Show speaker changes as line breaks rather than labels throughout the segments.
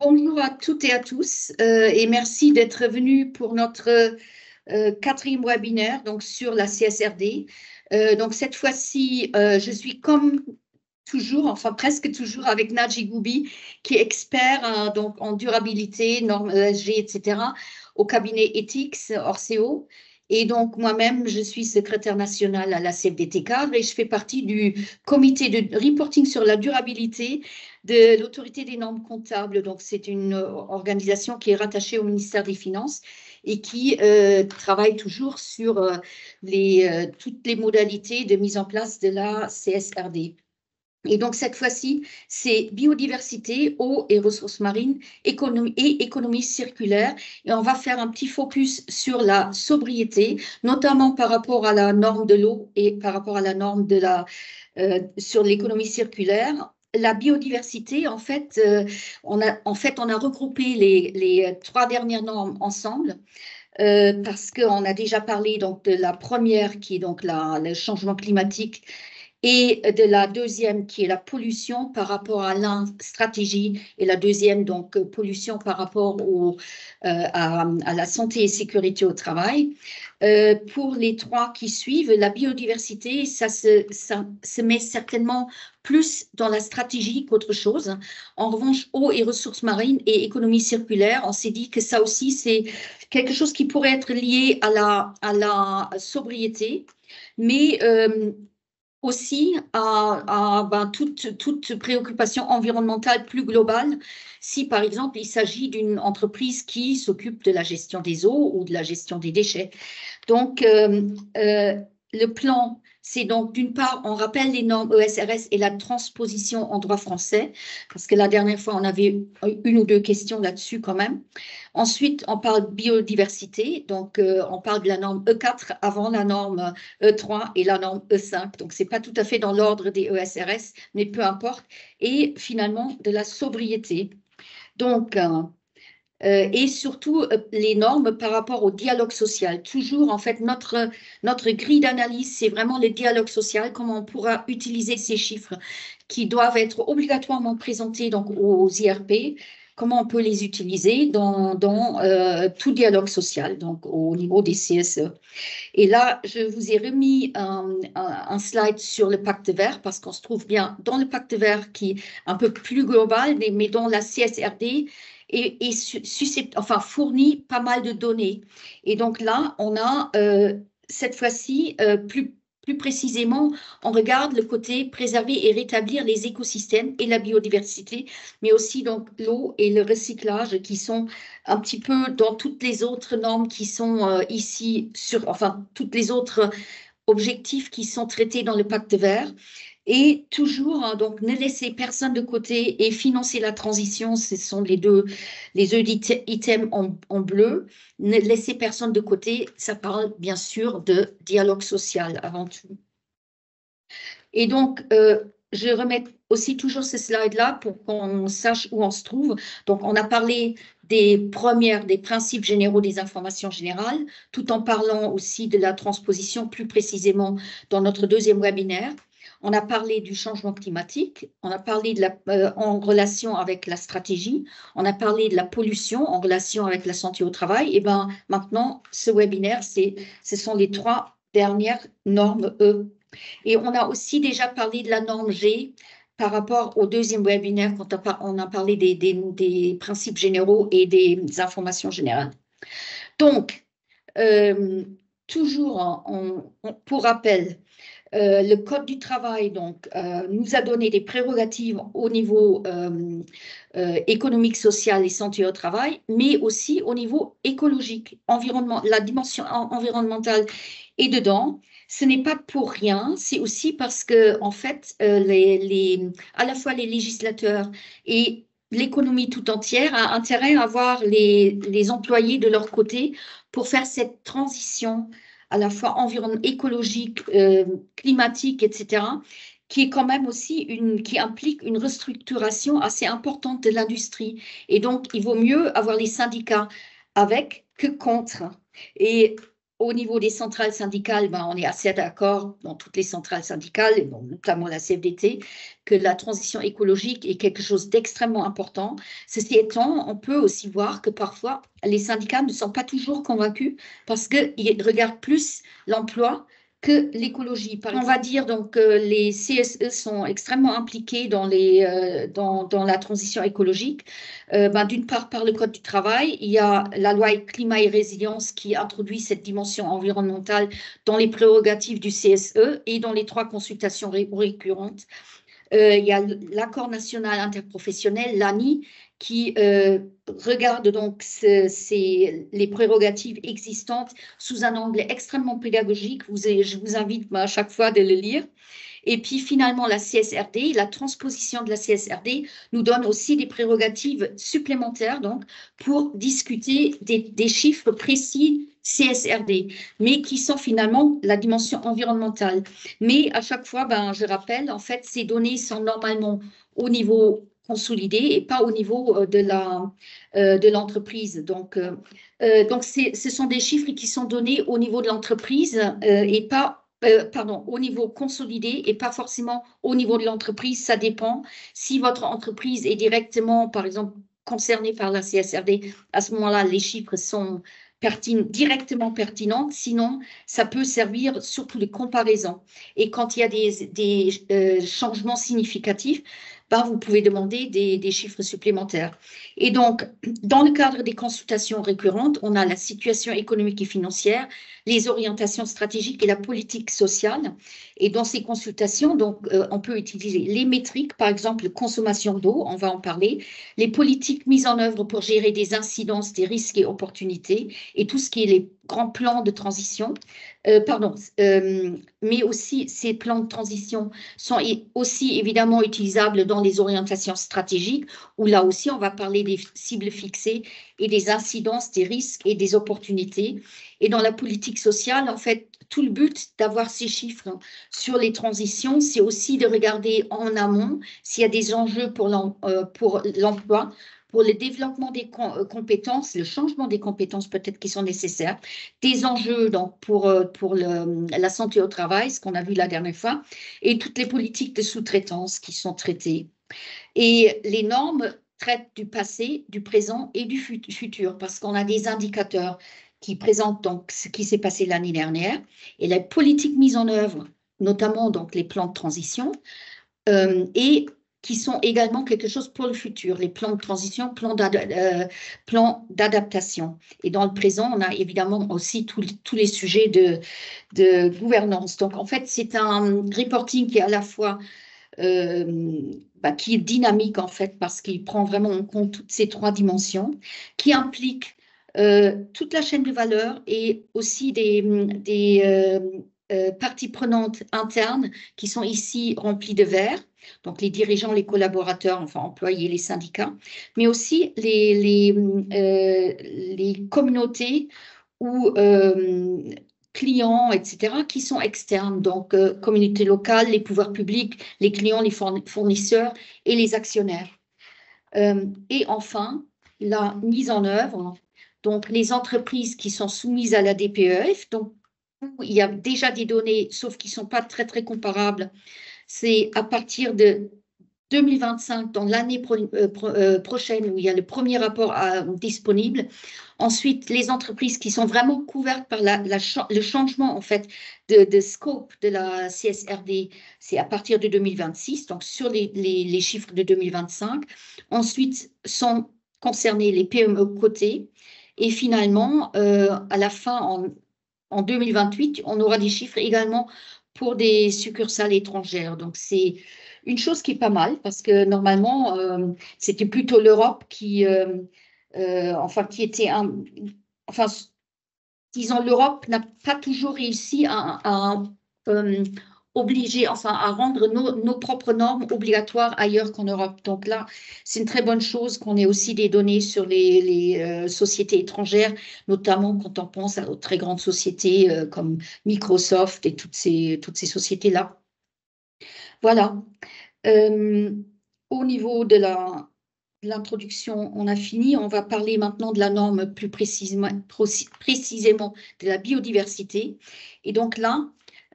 Bonjour à toutes et à tous et merci d'être venus pour notre quatrième webinaire donc, sur la CSRD. Donc cette fois-ci, je suis comme toujours, enfin presque toujours avec Nadji Goubi, qui est expert donc, en durabilité, normes ESG, etc., au cabinet Ethics Orseo. Et donc moi-même, je suis secrétaire nationale à la CFDT Cadre et je fais partie du comité de reporting sur la durabilité de l'autorité des normes comptables. Donc c'est une organisation qui est rattachée au ministère des Finances et qui travaille toujours sur toutes les modalités de mise en place de la CSRD. Et donc, cette fois-ci, c'est biodiversité, eau et ressources marines, économie et économie circulaire. Et on va faire un petit focus sur la sobriété, notamment par rapport à la norme de l'eau et par rapport à la norme sur l'économie circulaire. La biodiversité, on a regroupé les trois dernières normes ensemble. Parce qu'on a déjà parlé donc, de la première qui est donc le changement climatique et de la deuxième qui est la pollution par rapport à la stratégie et la deuxième donc pollution par rapport à la santé et sécurité au travail. Pour les trois qui suivent, la biodiversité, ça se met certainement plus dans la stratégie qu'autre chose. En revanche, eau et ressources marines et économie circulaire, on s'est dit que ça aussi, c'est quelque chose qui pourrait être lié à la sobriété, mais aussi à toute préoccupation environnementale plus globale, si par exemple il s'agit d'une entreprise qui s'occupe de la gestion des eaux ou de la gestion des déchets. Donc, le plan, c'est donc d'une part, on rappelle les normes ESRS et la transposition en droit français, parce que la dernière fois, on avait une ou deux questions là-dessus quand même. Ensuite, on parle biodiversité, donc on parle de la norme E4 avant la norme E3 et la norme E5. Donc, ce n'est pas tout à fait dans l'ordre des ESRS, mais peu importe. Et finalement, de la sobriété. Donc, et surtout les normes par rapport au dialogue social. Toujours, en fait, notre grille d'analyse, c'est vraiment le dialogue social, comment on pourra utiliser ces chiffres qui doivent être obligatoirement présentés donc, aux IRP, comment on peut les utiliser dans tout dialogue social, donc au niveau des CSE. Et là, je vous ai remis un slide sur le pacte vert parce qu'on se trouve bien dans le pacte vert qui est un peu plus global, mais dans la CSRD fournit pas mal de données. Et donc là, on a cette fois-ci plus précisément, on regarde le côté préserver et rétablir les écosystèmes et la biodiversité, mais aussi donc l'eau et le recyclage qui sont un petit peu dans toutes les autres normes qui sont ici, toutes les autres objectifs qui sont traités dans le pacte vert. Et toujours, hein, donc, ne laisser personne de côté et financer la transition, ce sont les deux items en bleu. Ne laisser personne de côté, ça parle bien sûr de dialogue social avant tout. Et donc, je remets aussi toujours ce slide-là pour qu'on sache où on se trouve. Donc, on a parlé des principes généraux des informations générales, tout en parlant aussi de la transposition plus précisément dans notre deuxième webinaire. On a parlé du changement climatique, on a parlé en relation avec la stratégie, on a parlé de la pollution en relation avec la santé au travail. Et bien maintenant, ce webinaire, ce sont les trois dernières normes E. Et on a aussi déjà parlé de la norme G par rapport au deuxième webinaire quand on a parlé des principes généraux et des informations générales. Donc, toujours pour rappel, le Code du travail donc, nous a donné des prérogatives au niveau économique, social et santé au travail, mais aussi au niveau écologique, la dimension environnementale est dedans. Ce n'est pas pour rien, c'est aussi parce que, en fait, à la fois les législateurs et l'économie tout entière a intérêt à avoir les employés de leur côté pour faire cette transition à la fois écologique, climatique, etc., qui est quand même aussi qui implique une restructuration assez importante de l'industrie. Et donc, il vaut mieux avoir les syndicats avec que contre. Et au niveau des centrales syndicales, ben, on est assez d'accord dans toutes les centrales syndicales, et bon, notamment la CFDT, que la transition écologique est quelque chose d'extrêmement important. Ceci étant, on peut aussi voir que parfois, les syndicats ne sont pas toujours convaincus parce qu'ils regardent plus l'emploi que l'écologie. On va dire donc que les CSE sont extrêmement impliqués dans la transition écologique. Ben, d'une part, par le Code du travail, il y a la loi climat et résilience qui introduit cette dimension environnementale dans les prérogatives du CSE et dans les 3 consultations récurrentes. Il y a l'accord national interprofessionnel, l'ANI, qui regarde donc les prérogatives existantes sous un angle extrêmement pédagogique. Je vous invite à chaque fois de le lire. Et puis finalement, la CSRD, la transposition de la CSRD nous donne aussi des prérogatives supplémentaires donc, pour discuter des chiffres précis CSRD, mais qui sont finalement la dimension environnementale. Mais à chaque fois, ben, je rappelle, en fait, ces données sont normalement au niveau consolidé et pas au niveau de l'entreprise. Donc ce sont des chiffres qui sont donnés au niveau de l'entreprise et pas pardon, au niveau consolidé et pas forcément au niveau de l'entreprise. Ça dépend. Si votre entreprise est directement, par exemple, concernée par la CSRD, à ce moment-là, les chiffres sont directement pertinents. Sinon, ça peut servir surtout de comparaison. Et quand il y a des changements significatifs, ben, vous pouvez demander des chiffres supplémentaires. Et donc, dans le cadre des consultations récurrentes, on a la situation économique et financière, les orientations stratégiques et la politique sociale. Et dans ces consultations, donc, on peut utiliser les métriques, par exemple, consommation d'eau, on va en parler, les politiques mises en œuvre pour gérer des incidences, des risques et opportunités, et tout ce qui est les grands plans de transition. Mais aussi ces plans de transition sont aussi évidemment utilisables dans les orientations stratégiques, où là aussi on va parler des cibles fixées et des incidences, des risques et des opportunités. Et dans la politique sociale, en fait, tout le but d'avoir ces chiffres sur les transitions, c'est aussi de regarder en amont s'il y a des enjeux pour l'emploi, pour le développement des compétences, le changement des compétences peut-être qui sont nécessaires, des enjeux donc pour la santé au travail, ce qu'on a vu la dernière fois, et toutes les politiques de sous-traitance qui sont traitées. Et les normes traitent du passé, du présent et du futur, parce qu'on a des indicateurs qui présentent donc ce qui s'est passé l'année dernière et les politiques mises en œuvre, notamment donc les plans de transition, et qui sont également quelque chose pour le futur, les plans de transition, plans d'adaptation. Et dans le présent, on a évidemment aussi tous les sujets de gouvernance. Donc, en fait, c'est un reporting qui est à la fois qui est dynamique, en fait, parce qu'il prend vraiment en compte toutes ces 3 dimensions, qui implique toute la chaîne de valeur et aussi des parties prenantes internes qui sont ici remplies de vert, donc les dirigeants, les collaborateurs, enfin employés, les syndicats, mais aussi les communautés ou clients, etc., qui sont externes, donc communautés locales, les pouvoirs publics, les clients, les fournisseurs et les actionnaires. Et enfin, la mise en œuvre, donc les entreprises qui sont soumises à la DPEF, donc où il y a déjà des données, sauf qui ne sont pas très, très comparables, c'est à partir de 2025, dans l'année prochaine, où il y a le premier rapport disponible. Ensuite, les entreprises qui sont vraiment couvertes par le changement en fait de scope de la CSRD, c'est à partir de 2026, donc sur les chiffres de 2025. Ensuite, sont concernés les PME cotées. Et finalement, à la fin, en 2028, on aura des chiffres également pour des succursales étrangères. Donc, c'est une chose qui est pas mal parce que normalement, c'était plutôt l'Europe qui était enfin, disons, l'Europe n'a pas toujours réussi à obliger, enfin, à rendre nos propres normes obligatoires ailleurs qu'en Europe. Donc là, c'est une très bonne chose qu'on ait aussi des données sur les sociétés étrangères, notamment quand on pense aux très grandes sociétés comme Microsoft et toutes ces sociétés-là. Voilà. Au niveau de l'introduction, on a fini. On va parler maintenant de la norme plus précisément de la biodiversité. Et donc là,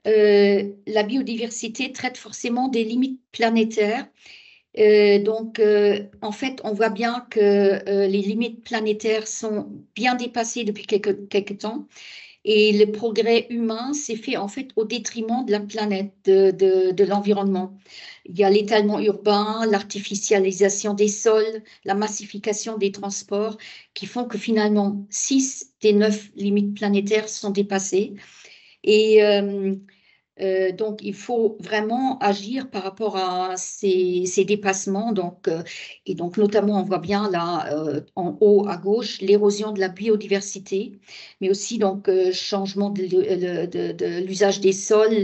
la biodiversité traite forcément des limites planétaires. En fait, on voit bien que les limites planétaires sont bien dépassées depuis quelques temps. Et le progrès humain s'est fait en fait au détriment de la planète, de l'environnement. Il y a l'étalement urbain, l'artificialisation des sols, la massification des transports qui font que finalement 6 des 9 limites planétaires sont dépassées. Et donc, il faut vraiment agir par rapport à ces dépassements. Et donc, notamment, on voit bien là, en haut à gauche, l'érosion de la biodiversité, mais aussi donc changement de l'usage des sols,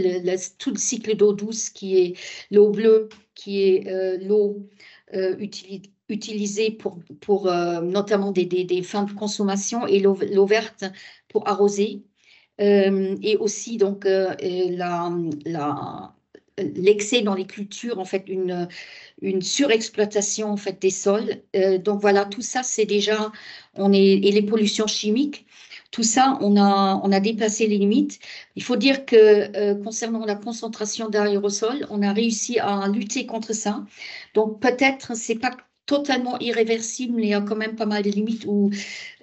tout le cycle d'eau douce qui est l'eau bleue, qui est l'eau utilisée pour notamment des fins de consommation, et l'eau verte pour arroser. Et aussi donc l'excès dans les cultures, en fait, une surexploitation en fait des sols. Donc voilà, tout ça c'est déjà, et les pollutions chimiques, tout ça on a dépassé les limites. Il faut dire que concernant la concentration d'aérosols, on a réussi à lutter contre ça. Donc peut-être c'est pas totalement irréversible, mais il y a quand même pas mal de limites où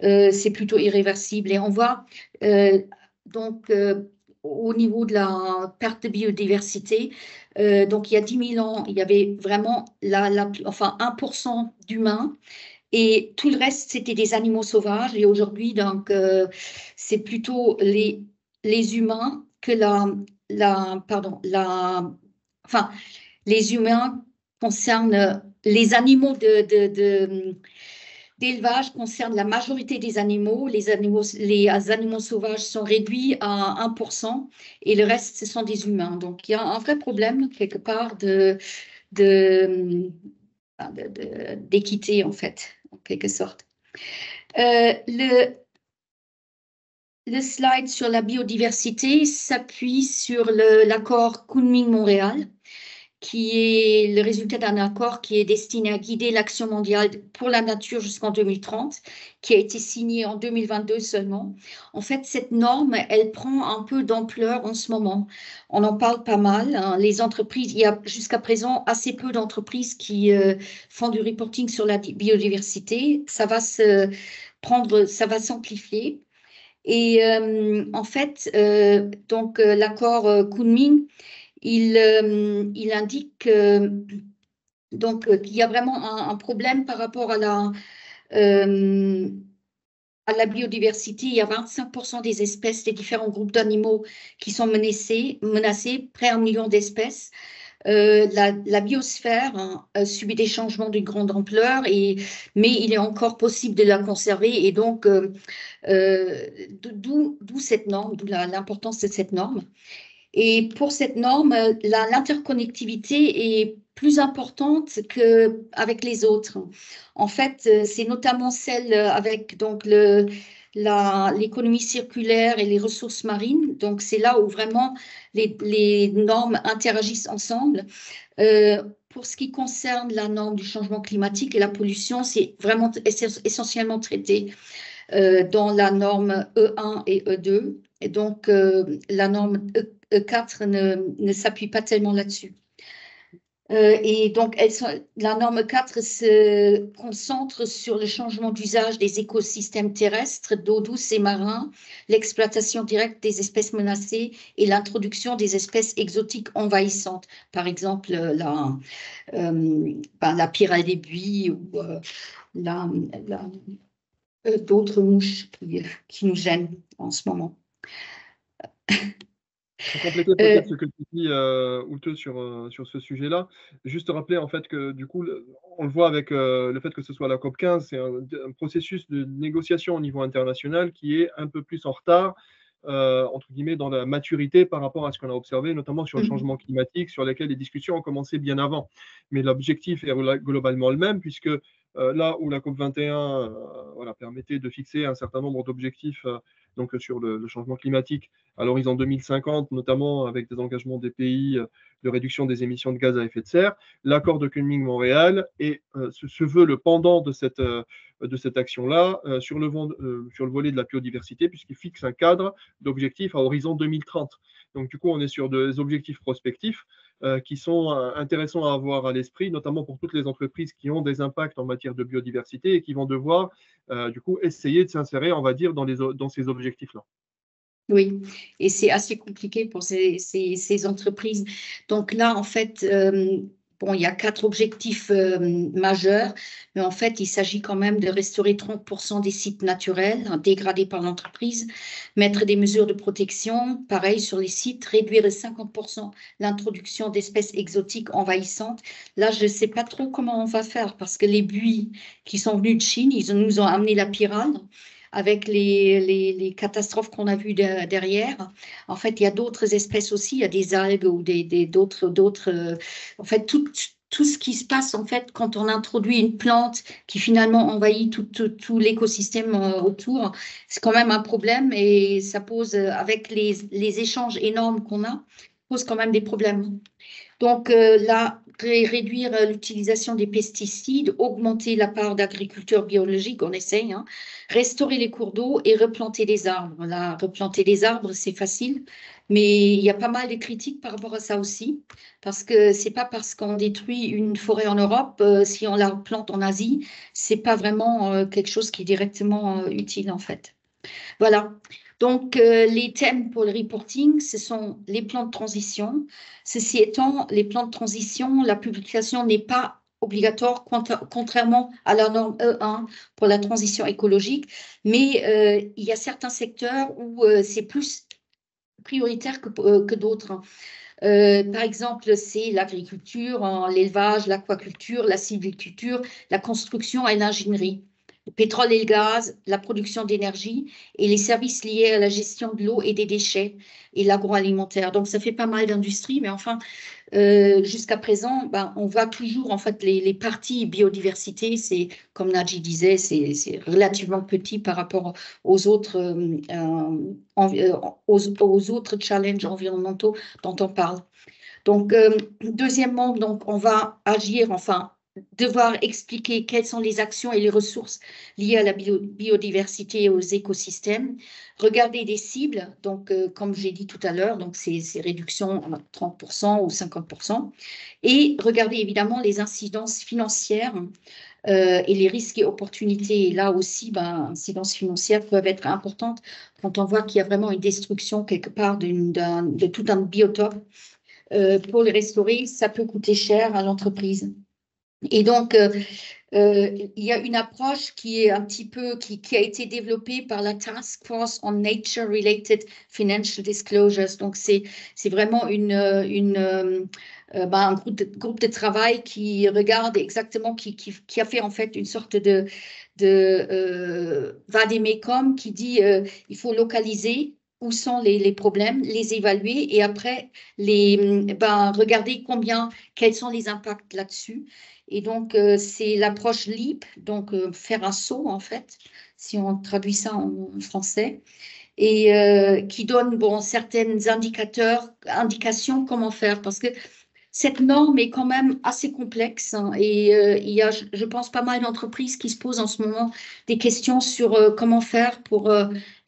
c'est plutôt irréversible. Et on voit donc, au niveau de la perte de biodiversité, donc il y a 10 000 ans, il y avait vraiment enfin 1% d'humains, et tout le reste, c'était des animaux sauvages. Et aujourd'hui, donc, c'est plutôt les humains que enfin, les humains concernent les animaux d'élevage concerne la majorité des animaux. Les animaux sauvages sont réduits à 1% et le reste, ce sont des humains. Donc, il y a un vrai problème, quelque part, d'équité, en fait, en quelque sorte. Le slide sur la biodiversité s'appuie sur l'accord Kunming-Montréal, qui est le résultat d'un accord qui est destiné à guider l'action mondiale pour la nature jusqu'en 2030, qui a été signé en 2022 seulement. En fait, cette norme, elle prend un peu d'ampleur en ce moment. On en parle pas mal, hein. Les entreprises, il y a jusqu'à présent assez peu d'entreprises qui font du reporting sur la biodiversité. Ça va s'amplifier. Et en fait, l'accord Kunming, il indique qu'il y a vraiment un problème par rapport à la biodiversité. Il y a 25% des espèces des différents groupes d'animaux qui sont menacés, près d'1 million d'espèces. La biosphère, hein, subit des changements d'une grande ampleur, mais il est encore possible de la conserver. Et donc, d'où cette norme, d'où l'importance de cette norme. Et pour cette norme, l'interconnectivité est plus importante qu'avec les autres. En fait, c'est notamment celle avec donc l'économie circulaire et les ressources marines. Donc, c'est là où vraiment les normes interagissent ensemble. Pour ce qui concerne la norme du changement climatique et la pollution, c'est vraiment essentiellement traité dans la norme E1 et E2. Et donc, la norme E4 ne s'appuie pas tellement là-dessus. Et donc, la norme 4 se concentre sur le changement d'usage des écosystèmes terrestres, d'eau douce et marins, l'exploitation directe des espèces menacées et l'introduction des espèces exotiques envahissantes. Par exemple, la pyrale des buis ou d'autres mouches qui nous gênent en ce moment.
Pour compléter peut-être ce que tu dis, Ute, sur ce sujet-là, juste rappeler en fait que du coup, on le voit avec le fait que ce soit la COP15, c'est un processus de négociation au niveau international qui est un peu plus en retard, entre guillemets, dans la maturité par rapport à ce qu'on a observé, notamment sur le changement climatique, sur lesquels les discussions ont commencé bien avant. Mais l'objectif est globalement le même, puisque là où la COP 21 voilà, permettait de fixer un certain nombre d'objectifs donc sur le changement climatique à l'horizon 2050, notamment avec des engagements des pays de réduction des émissions de gaz à effet de serre. L'accord de Kunming-Montréal se veut le pendant de cette action-là sur le volet de la biodiversité, puisqu'il fixe un cadre d'objectifs à horizon 2030. Donc, du coup, on est sur des objectifs prospectifs qui sont intéressants à avoir à l'esprit, notamment pour toutes les entreprises qui ont des impacts en matière de biodiversité et qui vont devoir, du coup, essayer de s'insérer, on va dire, dans ces objectifs-là.
Oui, et c'est assez compliqué pour ces entreprises. Donc là, en fait, bon, il y a 4 objectifs majeurs, mais en fait, il s'agit quand même de restaurer 30% des sites naturels dégradés par l'entreprise, mettre des mesures de protection, pareil sur les sites, réduire de 50% l'introduction d'espèces exotiques envahissantes. Là, je ne sais pas trop comment on va faire parce que les buis qui sont venus de Chine, ils nous ont amené la pyrale avec les catastrophes qu'on a vues derrière. En fait, il y a d'autres espèces aussi, il y a des algues ou d'autres. En fait, tout ce qui se passe en fait quand on introduit une plante qui finalement envahit tout l'écosystème autour, c'est quand même un problème et ça pose, avec les échanges énormes qu'on a, pose quand même des problèmes. Donc là, réduire l'utilisation des pesticides, augmenter la part d'agriculture biologique, on essaye, hein, restaurer les cours d'eau et replanter des arbres. Là, replanter des arbres, c'est facile, mais il y a pas mal de critiques par rapport à ça aussi, parce que c'est pas parce qu'on détruit une forêt en Europe, si on la plante en Asie, c'est pas vraiment quelque chose qui est directement utile en fait. Voilà. Donc, les thèmes pour le reporting, ce sont les plans de transition. Ceci étant, les plans de transition, la publication n'est pas obligatoire, contrairement à la norme E1 pour la transition écologique, mais il y a certains secteurs où c'est plus prioritaire que d'autres. Par exemple, c'est l'agriculture, l'élevage, l'aquaculture, la sylviculture, la construction et l'ingénierie, le pétrole et le gaz, la production d'énergie et les services liés à la gestion de l'eau et des déchets et l'agroalimentaire. Donc, ça fait pas mal d'industries, mais enfin, jusqu'à présent, ben, on voit toujours en fait les parties biodiversité, c'est comme Nadji disait, c'est relativement petit par rapport aux autres, aux autres challenges environnementaux dont on parle. Donc, deuxièmement, donc, on va agir, enfin, devoir expliquer quelles sont les actions et les ressources liées à la biodiversité et aux écosystèmes, regarder des cibles, donc, comme j'ai dit tout à l'heure, donc ces réductions à 30% ou 50%, et regarder évidemment les incidences financières et les risques et opportunités. Et là aussi, ben, incidences financières peuvent être importantes quand on voit qu'il y a vraiment une destruction quelque part de tout un biotope. Pour les restaurer, ça peut coûter cher à l'entreprise. Et donc, il y a une approche qui est un petit peu, qui a été développée par la Task Force on Nature-Related Financial Disclosures. Donc, c'est vraiment un groupe de travail qui regarde exactement, qui a fait en fait une sorte de vademecum qui dit il faut localiser où sont les problèmes, les évaluer et après regarder quels sont les impacts là-dessus. Et donc, c'est l'approche LEAP, donc faire un saut en fait, si on traduit ça en français, et qui donne certaines indications comment faire, parce que cette norme est quand même assez complexe hein, et il y a, je pense, pas mal d'entreprises qui se posent en ce moment des questions sur comment faire pour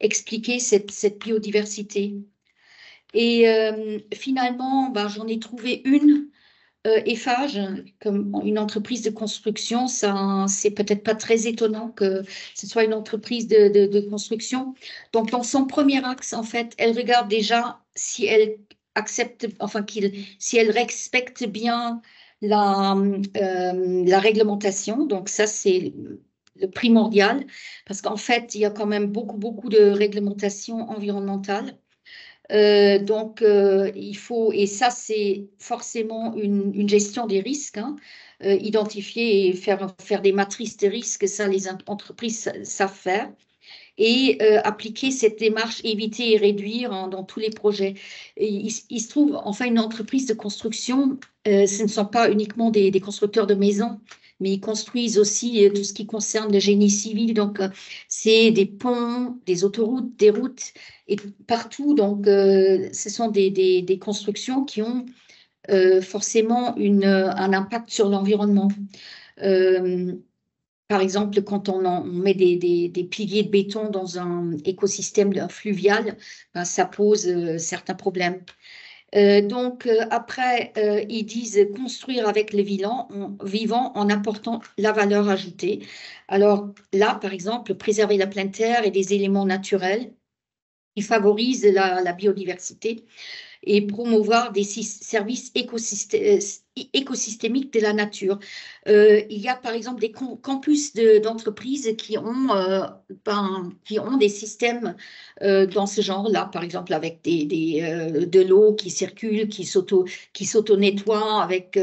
expliquer cette biodiversité. Et finalement, j'en ai trouvé une, Eiffage, comme une entreprise de construction. Ça, c'est peut-être pas très étonnant que ce soit une entreprise de construction. Donc, dans son premier axe, en fait, elle regarde déjà si elle accepte, enfin, si elle respecte bien la réglementation. Donc, ça, c'est le primordial, parce qu'en fait, il y a quand même beaucoup de réglementations environnementales. Donc, il faut, et ça, c'est forcément une gestion des risques, hein, identifier et faire des matrices de risques, ça, les entreprises savent faire, et appliquer cette démarche, éviter et réduire hein, dans tous les projets. Et il se trouve, enfin, une entreprise de construction, ce ne sont pas uniquement des constructeurs de maisons, mais ils construisent aussi tout ce qui concerne le génie civil. Donc, c'est des ponts, des autoroutes, des routes, et partout. Donc, ce sont des constructions qui ont forcément un impact sur l'environnement. Par exemple, quand on met des piliers de béton dans un écosystème fluvial, ben, ça pose certains problèmes. Après, ils disent construire avec les vivants en apportant la valeur ajoutée. Alors là, par exemple, préserver la pleine terre et les éléments naturels qui favorisent la biodiversité et promouvoir des services écosystémiques de la nature. Il y a par exemple des campus d'entreprises qui ont des systèmes dans ce genre-là, par exemple avec de l'eau qui circule, qui s'auto-nettoie, avec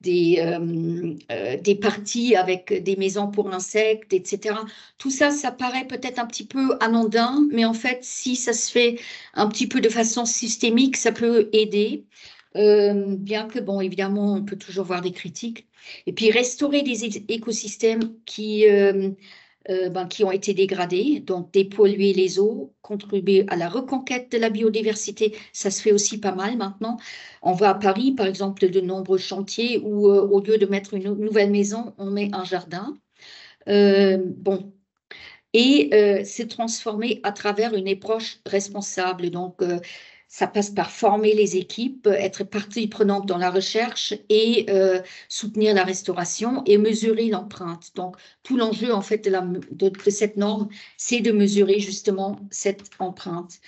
des parties avec des maisons pour insectes, etc. Tout ça, ça paraît peut-être un petit peu anodin, mais en fait, si ça se fait un petit peu de façon systémique, ça peut aider. Bien que, bon, évidemment, on peut toujours voir des critiques. Et puis, restaurer des écosystèmes qui ont été dégradés, donc dépolluer les eaux, contribuer à la reconquête de la biodiversité, ça se fait aussi pas mal maintenant. On voit à Paris, par exemple, de nombreux chantiers où, au lieu de mettre une nouvelle maison, on met un jardin. Bon, et se transformer à travers une approche responsable. Donc, ça passe par former les équipes, être partie prenante dans la recherche et soutenir la restauration et mesurer l'empreinte. Donc, tout l'enjeu, en fait, de cette norme, c'est de mesurer justement cette empreinte.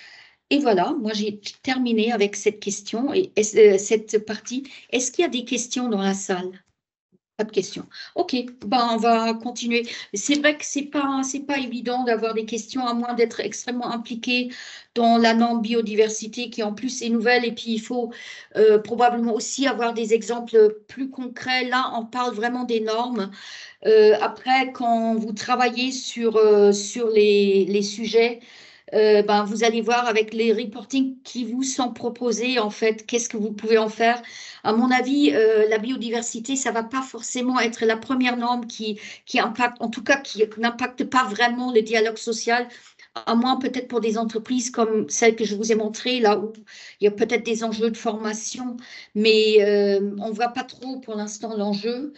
Et voilà, moi, j'ai terminé avec cette question et cette partie. Est-ce qu'il y a des questions dans la salle? Pas de questions. OK, ben, on va continuer. C'est vrai que c'est pas évident d'avoir des questions, à moins d'être extrêmement impliqué dans la norme biodiversité, qui en plus est nouvelle. Et puis, il faut probablement aussi avoir des exemples plus concrets. Là, on parle vraiment des normes. Après, quand vous travaillez sur les sujets, ben, vous allez voir avec les reportings qui vous sont proposés, en fait, qu'est-ce que vous pouvez en faire. À mon avis, la biodiversité, ça va pas forcément être la première norme qui impacte, en tout cas, qui n'impacte pas vraiment le dialogue social, à moins peut-être pour des entreprises comme celle que je vous ai montrée, là où il y a peut-être des enjeux de formation, mais on voit pas trop pour l'instant l'enjeu.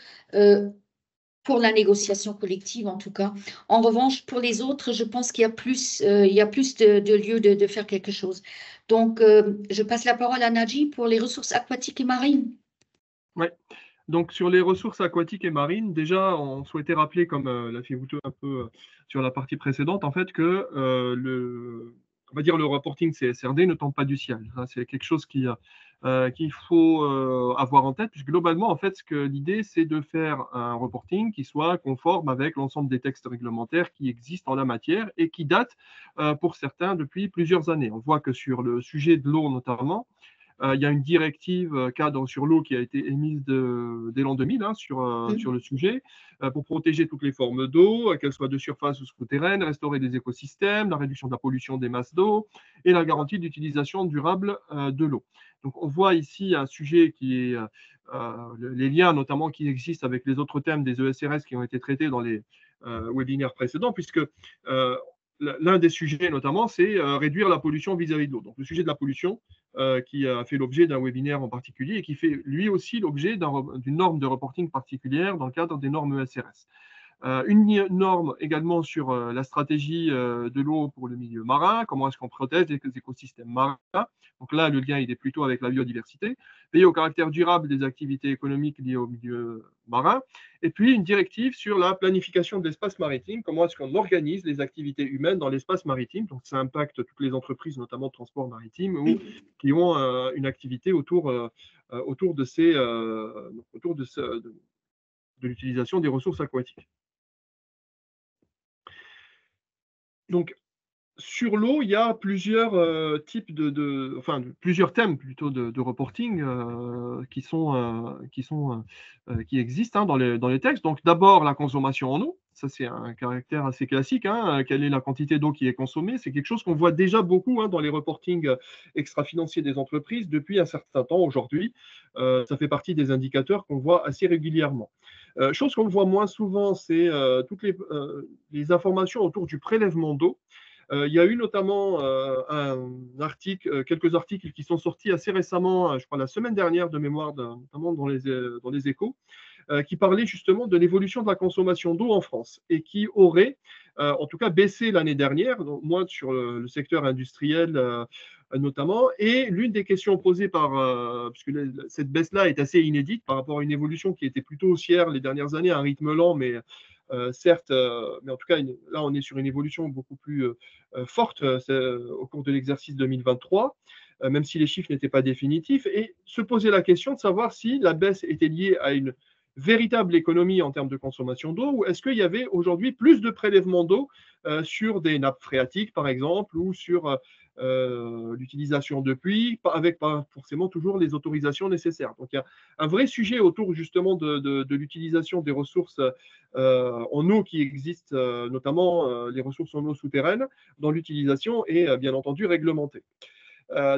Pour la négociation collective, en tout cas. En revanche, pour les autres, je pense qu'il y a plus de lieux de faire quelque chose. Donc, je passe la parole à Nadji pour les ressources aquatiques et marines.
Oui. Donc, sur les ressources aquatiques et marines, déjà, on souhaitait rappeler, comme l'a fait Wouteux un peu sur la partie précédente, en fait, que on va dire le reporting CSRD ne tombe pas du ciel. Ça, c'est quelque chose qu'il faut avoir en tête, puisque globalement, en fait, l'idée, c'est de faire un reporting qui soit conforme avec l'ensemble des textes réglementaires qui existent en la matière et qui datent, pour certains, depuis plusieurs années. On voit que sur le sujet de l'eau, notamment, il y a une directive cadre sur l'eau qui a été émise dès l'an 2000 sur le sujet pour protéger toutes les formes d'eau, qu'elles soient de surface ou souterraines, restaurer des écosystèmes, la réduction de la pollution des masses d'eau et la garantie d'utilisation durable de l'eau. Donc on voit ici un sujet qui est les liens notamment qui existent avec les autres thèmes des ESRS qui ont été traités dans les webinaires précédents, puisque l'un des sujets notamment, c'est réduire la pollution vis-à-vis de l'eau. Donc le sujet de la pollution, qui a fait l'objet d'un webinaire en particulier et qui fait lui aussi l'objet d'une norme de reporting particulière dans le cadre des normes ESRS. Une norme également sur la stratégie de l'eau pour le milieu marin, comment est-ce qu'on protège les écosystèmes marins. Donc là, le lien, il est plutôt avec la biodiversité, veiller au caractère durable des activités économiques liées au milieu marin, et puis une directive sur la planification de l'espace maritime, comment est-ce qu'on organise les activités humaines dans l'espace maritime. Donc ça impacte toutes les entreprises, notamment de transport maritime, ou qui ont une activité autour de l'utilisation des ressources aquatiques. Donc, sur l'eau, il y a plusieurs types enfin, plusieurs thèmes plutôt de reporting qui existent, hein, dans les textes. Donc, d'abord, la consommation en eau. Ça, c'est un caractère assez classique, hein. Quelle est la quantité d'eau qui est consommée? C'est quelque chose qu'on voit déjà beaucoup, hein, dans les reportings extra-financiers des entreprises depuis un certain temps aujourd'hui. Ça fait partie des indicateurs qu'on voit assez régulièrement. Chose qu'on voit moins souvent, c'est toutes les informations autour du prélèvement d'eau. Il y a eu notamment quelques articles qui sont sortis assez récemment, je crois la semaine dernière de mémoire, notamment dans les échos, qui parlaient justement de l'évolution de la consommation d'eau en France et qui aurait, en tout cas, baissé l'année dernière, donc moins sur le secteur industriel notamment. Et l'une des questions posées puisque cette baisse-là est assez inédite par rapport à une évolution qui était plutôt haussière les dernières années, à un rythme lent, mais certes, mais en tout cas, là, on est sur une évolution beaucoup plus forte au cours de l'exercice 2023, même si les chiffres n'étaient pas définitifs, et se poser la question de savoir si la baisse était liée à une véritable économie en termes de consommation d'eau, ou est-ce qu'il y avait aujourd'hui plus de prélèvements d'eau sur des nappes phréatiques, par exemple, ou sur l'utilisation de pluie, avec pas forcément toujours les autorisations nécessaires. Donc il y a un vrai sujet autour justement de l'utilisation des ressources en eau qui existent, notamment les ressources en eau souterraines, dont l'utilisation est bien entendu réglementée.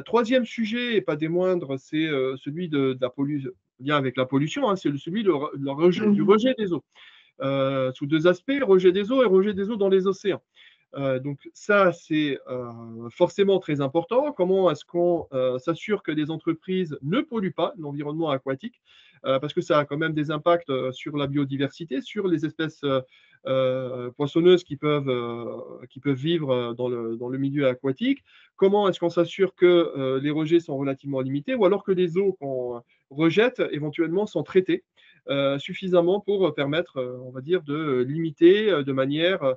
Troisième sujet, et pas des moindres, c'est celui de la pollution, lien avec la pollution, hein, c'est celui du rejet des eaux. Sous deux aspects, rejet des eaux et rejet des eaux dans les océans. Donc ça, c'est forcément très important. Comment est-ce qu'on s'assure que les entreprises ne polluent pas l'environnement aquatique, parce que ça a quand même des impacts sur la biodiversité, sur les espèces poissonneuses qui peuvent vivre dans le milieu aquatique. Comment est-ce qu'on s'assure que les rejets sont relativement limités, ou alors que les eaux qu'on rejette éventuellement sont traitées suffisamment pour permettre, on va dire, de limiter de manière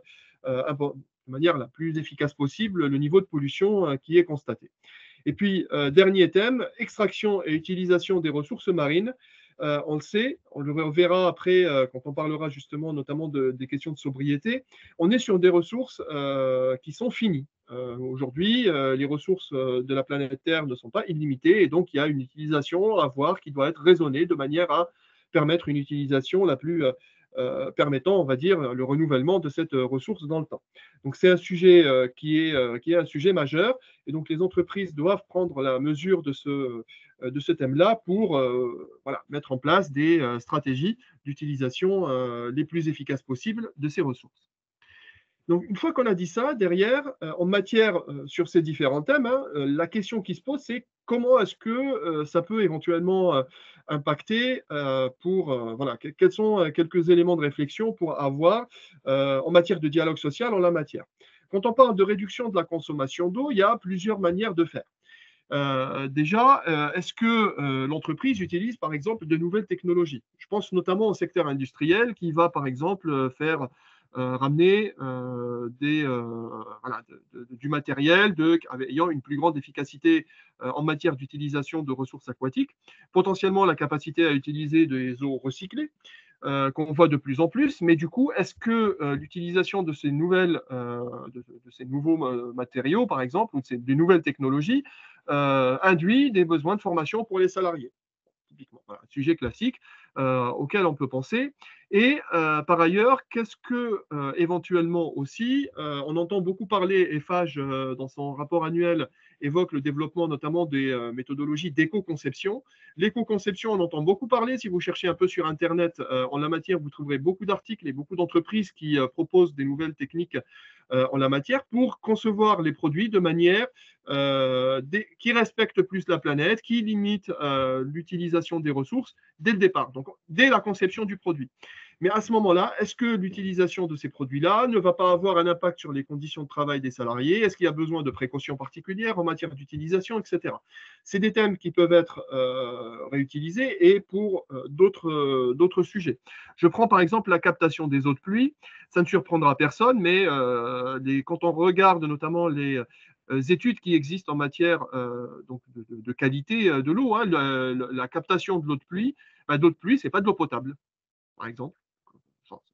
la plus efficace possible le niveau de pollution qui est constaté. Et puis, dernier thème, extraction et utilisation des ressources marines. On le sait, on le reverra après quand on parlera justement notamment des questions de sobriété. On est sur des ressources qui sont finies. Aujourd'hui, les ressources de la planète Terre ne sont pas illimitées, et donc il y a une utilisation à voir qui doit être raisonnée de manière à permettre une utilisation la plus permettant, on va dire, le renouvellement de cette ressource dans le temps. Donc c'est un sujet qui est un sujet majeur, et donc les entreprises doivent prendre la mesure de ce thème-là pour voilà, mettre en place des stratégies d'utilisation les plus efficaces possibles de ces ressources. Donc, une fois qu'on a dit ça, derrière, en matière sur ces différents thèmes, hein, la question qui se pose, c'est comment est-ce que ça peut éventuellement impacter voilà, quels sont quelques éléments de réflexion pour avoir en matière de dialogue social en la matière. Quand on parle de réduction de la consommation d'eau, il y a plusieurs manières de faire. Déjà, est-ce que l'entreprise utilise par exemple de nouvelles technologies? Je pense notamment au secteur industriel qui va par exemple faire ramener voilà, du matériel ayant une plus grande efficacité en matière d'utilisation de ressources aquatiques, potentiellement la capacité à utiliser des eaux recyclées. Qu'on voit de plus en plus, mais du coup, est-ce que l'utilisation de ces de ces nouveaux matériaux, par exemple, ou des nouvelles technologies, induit des besoins de formation pour les salariés? Typiquement, voilà, un sujet classique auquel on peut penser. Et par ailleurs, qu'est-ce que éventuellement aussi, on entend beaucoup parler, EFAGE dans son rapport annuel évoque le développement notamment des méthodologies d'éco-conception. L'éco-conception, on entend beaucoup parler. Si vous cherchez un peu sur Internet en la matière, vous trouverez beaucoup d'articles et beaucoup d'entreprises qui proposent des nouvelles techniques en la matière pour concevoir les produits de manière qui respecte plus la planète, qui limite l'utilisation des ressources dès le départ, donc dès la conception du produit. Mais à ce moment-là, est-ce que l'utilisation de ces produits-là ne va pas avoir un impact sur les conditions de travail des salariés? Est-ce qu'il y a besoin de précautions particulières en matière d'utilisation, etc. C'est des thèmes qui peuvent être réutilisés et pour d'autres sujets. Je prends par exemple la captation des eaux de pluie. Ça ne surprendra personne, mais quand on regarde notamment les études qui existent en matière donc de qualité de l'eau, hein, la captation de l'eau de pluie, ce n'est pas de l'eau potable, par exemple.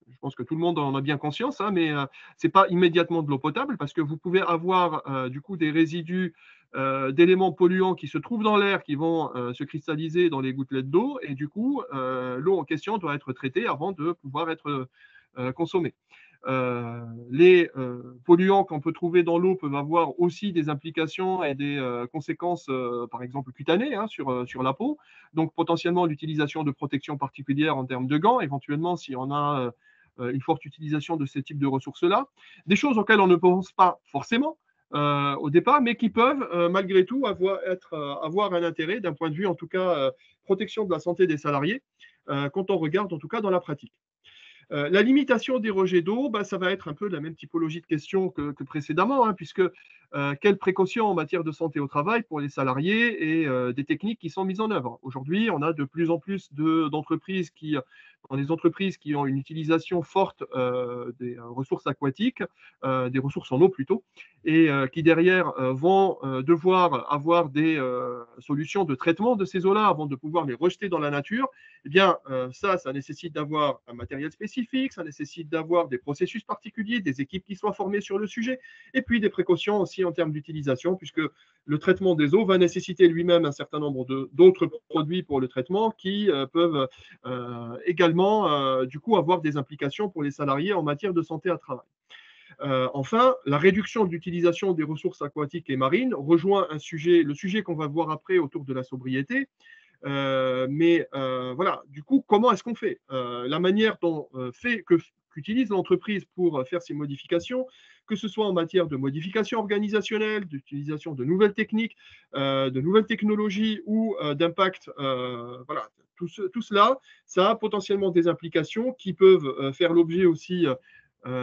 je pense que tout le monde en a bien conscience, hein, mais ce n'est pas immédiatement de l'eau potable parce que vous pouvez avoir du coup des résidus d'éléments polluants qui se trouvent dans l'air, qui vont se cristalliser dans les gouttelettes d'eau, et du coup, l'eau en question doit être traitée avant de pouvoir être consommée. Les polluants qu'on peut trouver dans l'eau peuvent avoir aussi des implications et des conséquences, par exemple cutanées, hein, sur la peau. Donc potentiellement l'utilisation de protections particulières en termes de gants, éventuellement si on a une forte utilisation de ce type de ressources-là. Des choses auxquelles on ne pense pas forcément au départ, mais qui peuvent malgré tout avoir un intérêt d'un point de vue, en tout cas, protection de la santé des salariés, quand on regarde en tout cas dans la pratique. La limitation des rejets d'eau, bah, ça va être un peu la même typologie de questions que précédemment, hein, puisque quelles précautions en matière de santé au travail pour les salariés et des techniques qui sont mises en œuvre. Aujourd'hui, on a de plus en plus d'entreprises dans les entreprises qui ont une utilisation forte des ressources aquatiques, des ressources en eau plutôt, et qui derrière vont devoir avoir des solutions de traitement de ces eaux-là avant de pouvoir les rejeter dans la nature. Eh bien, ça nécessite d'avoir un matériel spécifique, ça nécessite d'avoir des processus particuliers, des équipes qui soient formées sur le sujet, et puis des précautions aussi en termes d'utilisation, puisque le traitement des eaux va nécessiter lui-même un certain nombre d'autres produits pour le traitement qui peuvent également, du coup, avoir des implications pour les salariés en matière de santé à travail. Enfin, la réduction de l'utilisation des ressources aquatiques et marines rejoint le sujet qu'on va voir après autour de la sobriété. Voilà, du coup, comment est-ce qu'on fait la manière dont qu'utilise l'entreprise pour faire ces modifications, que ce soit en matière de modification organisationnelle, d'utilisation de nouvelles techniques, de nouvelles technologies ou d'impact, voilà, tout cela, ça a potentiellement des implications qui peuvent faire l'objet aussi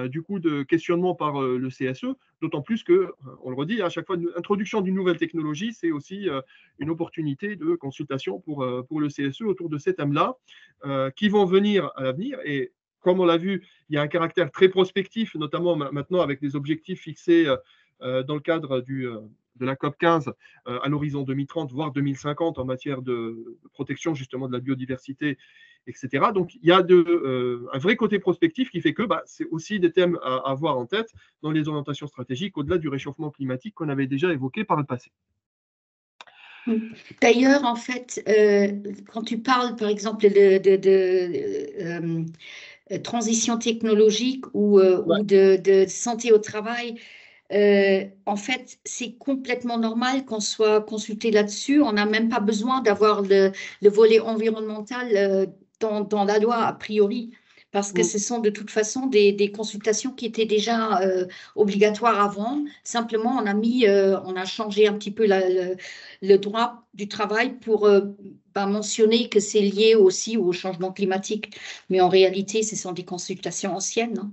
du coup de questionnement par le CSE, d'autant plus que, on le redit, à chaque fois, l'introduction d'une nouvelle technologie, c'est aussi une opportunité de consultation pour le CSE autour de ces thèmes-là, qui vont venir à l'avenir. Et comme on l'a vu, il y a un caractère très prospectif, notamment maintenant avec des objectifs fixés dans le cadre de la COP 15 à l'horizon 2030, voire 2050 en matière de protection justement de la biodiversité, etc. Donc il y a un vrai côté prospectif qui fait que c'est aussi des thèmes à avoir en tête dans les orientations stratégiques au-delà du réchauffement climatique qu'on avait déjà évoqué par le passé.
D'ailleurs, en fait, quand tu parles, par exemple, transition technologique ou de santé au travail, en fait, c'est complètement normal qu'on soit consulté là-dessus. On n'a même pas besoin d'avoir le volet environnemental dans la loi, a priori, parce que ce sont de toute façon des consultations qui étaient déjà obligatoires avant. Simplement, on a changé un petit peu le droit du travail pour mentionner que c'est lié aussi au changement climatique. Mais en réalité, ce sont des consultations anciennes, hein.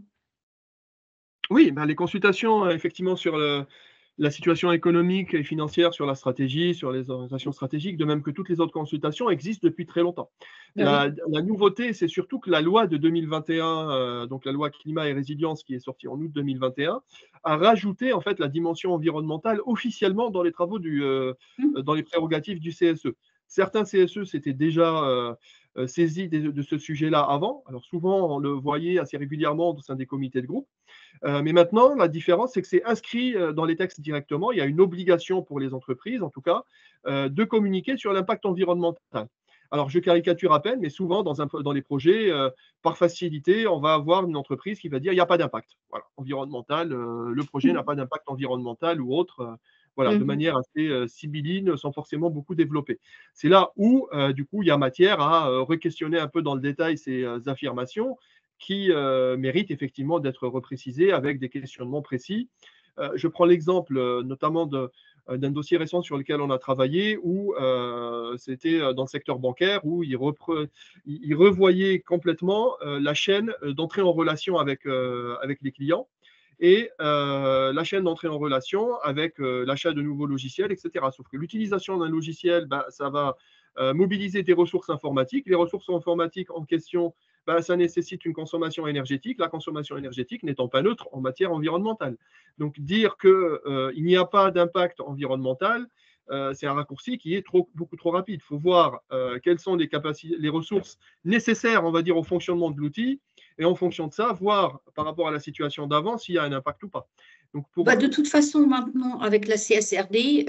Oui, les consultations, effectivement, sur la situation économique et financière, sur la stratégie, sur les orientations stratégiques, de même que toutes les autres consultations, existent depuis très longtemps. La nouveauté, c'est surtout que la loi de 2021, donc la loi climat et résilience qui est sortie en août 2021, a rajouté en fait la dimension environnementale officiellement dans les travaux dans les prérogatives du CSE. Certains CSE s'étaient déjà saisis de ce sujet-là avant. Alors souvent, on le voyait assez régulièrement au sein des comités de groupe. Mais maintenant, la différence, c'est que c'est inscrit dans les textes directement. Il y a une obligation pour les entreprises, en tout cas, de communiquer sur l'impact environnemental. Alors, je caricature à peine, mais souvent, dans les projets, par facilité, on va avoir une entreprise qui va dire il n'y a pas d'impact environnemental, le projet n'a pas d'impact environnemental ou autre, de manière assez sibylline, sans forcément beaucoup développer. C'est là où, du coup, il y a matière à re-questionner un peu dans le détail ces affirmations qui méritent effectivement d'être reprécisées avec des questionnements précis. Je prends l'exemple notamment d'un dossier récent sur lequel on a travaillé où c'était dans le secteur bancaire où il revoyait complètement la chaîne d'entrée en relation avec les clients et la chaîne d'entrée en relation avec l'achat de nouveaux logiciels, etc. Sauf que l'utilisation d'un logiciel, ça va mobiliser des ressources informatiques. Les ressources informatiques en question, ça nécessite une consommation énergétique, la consommation énergétique n'étant pas neutre en matière environnementale. Donc dire qu'il n'y a pas d'impact environnemental, c'est un raccourci qui est beaucoup trop rapide. Il faut voir quelles sont les ressources nécessaires, on va dire, au fonctionnement de l'outil et en fonction de ça, voir par rapport à la situation d'avant s'il y a un impact ou pas. Donc
De toute façon, maintenant, avec la CSRD,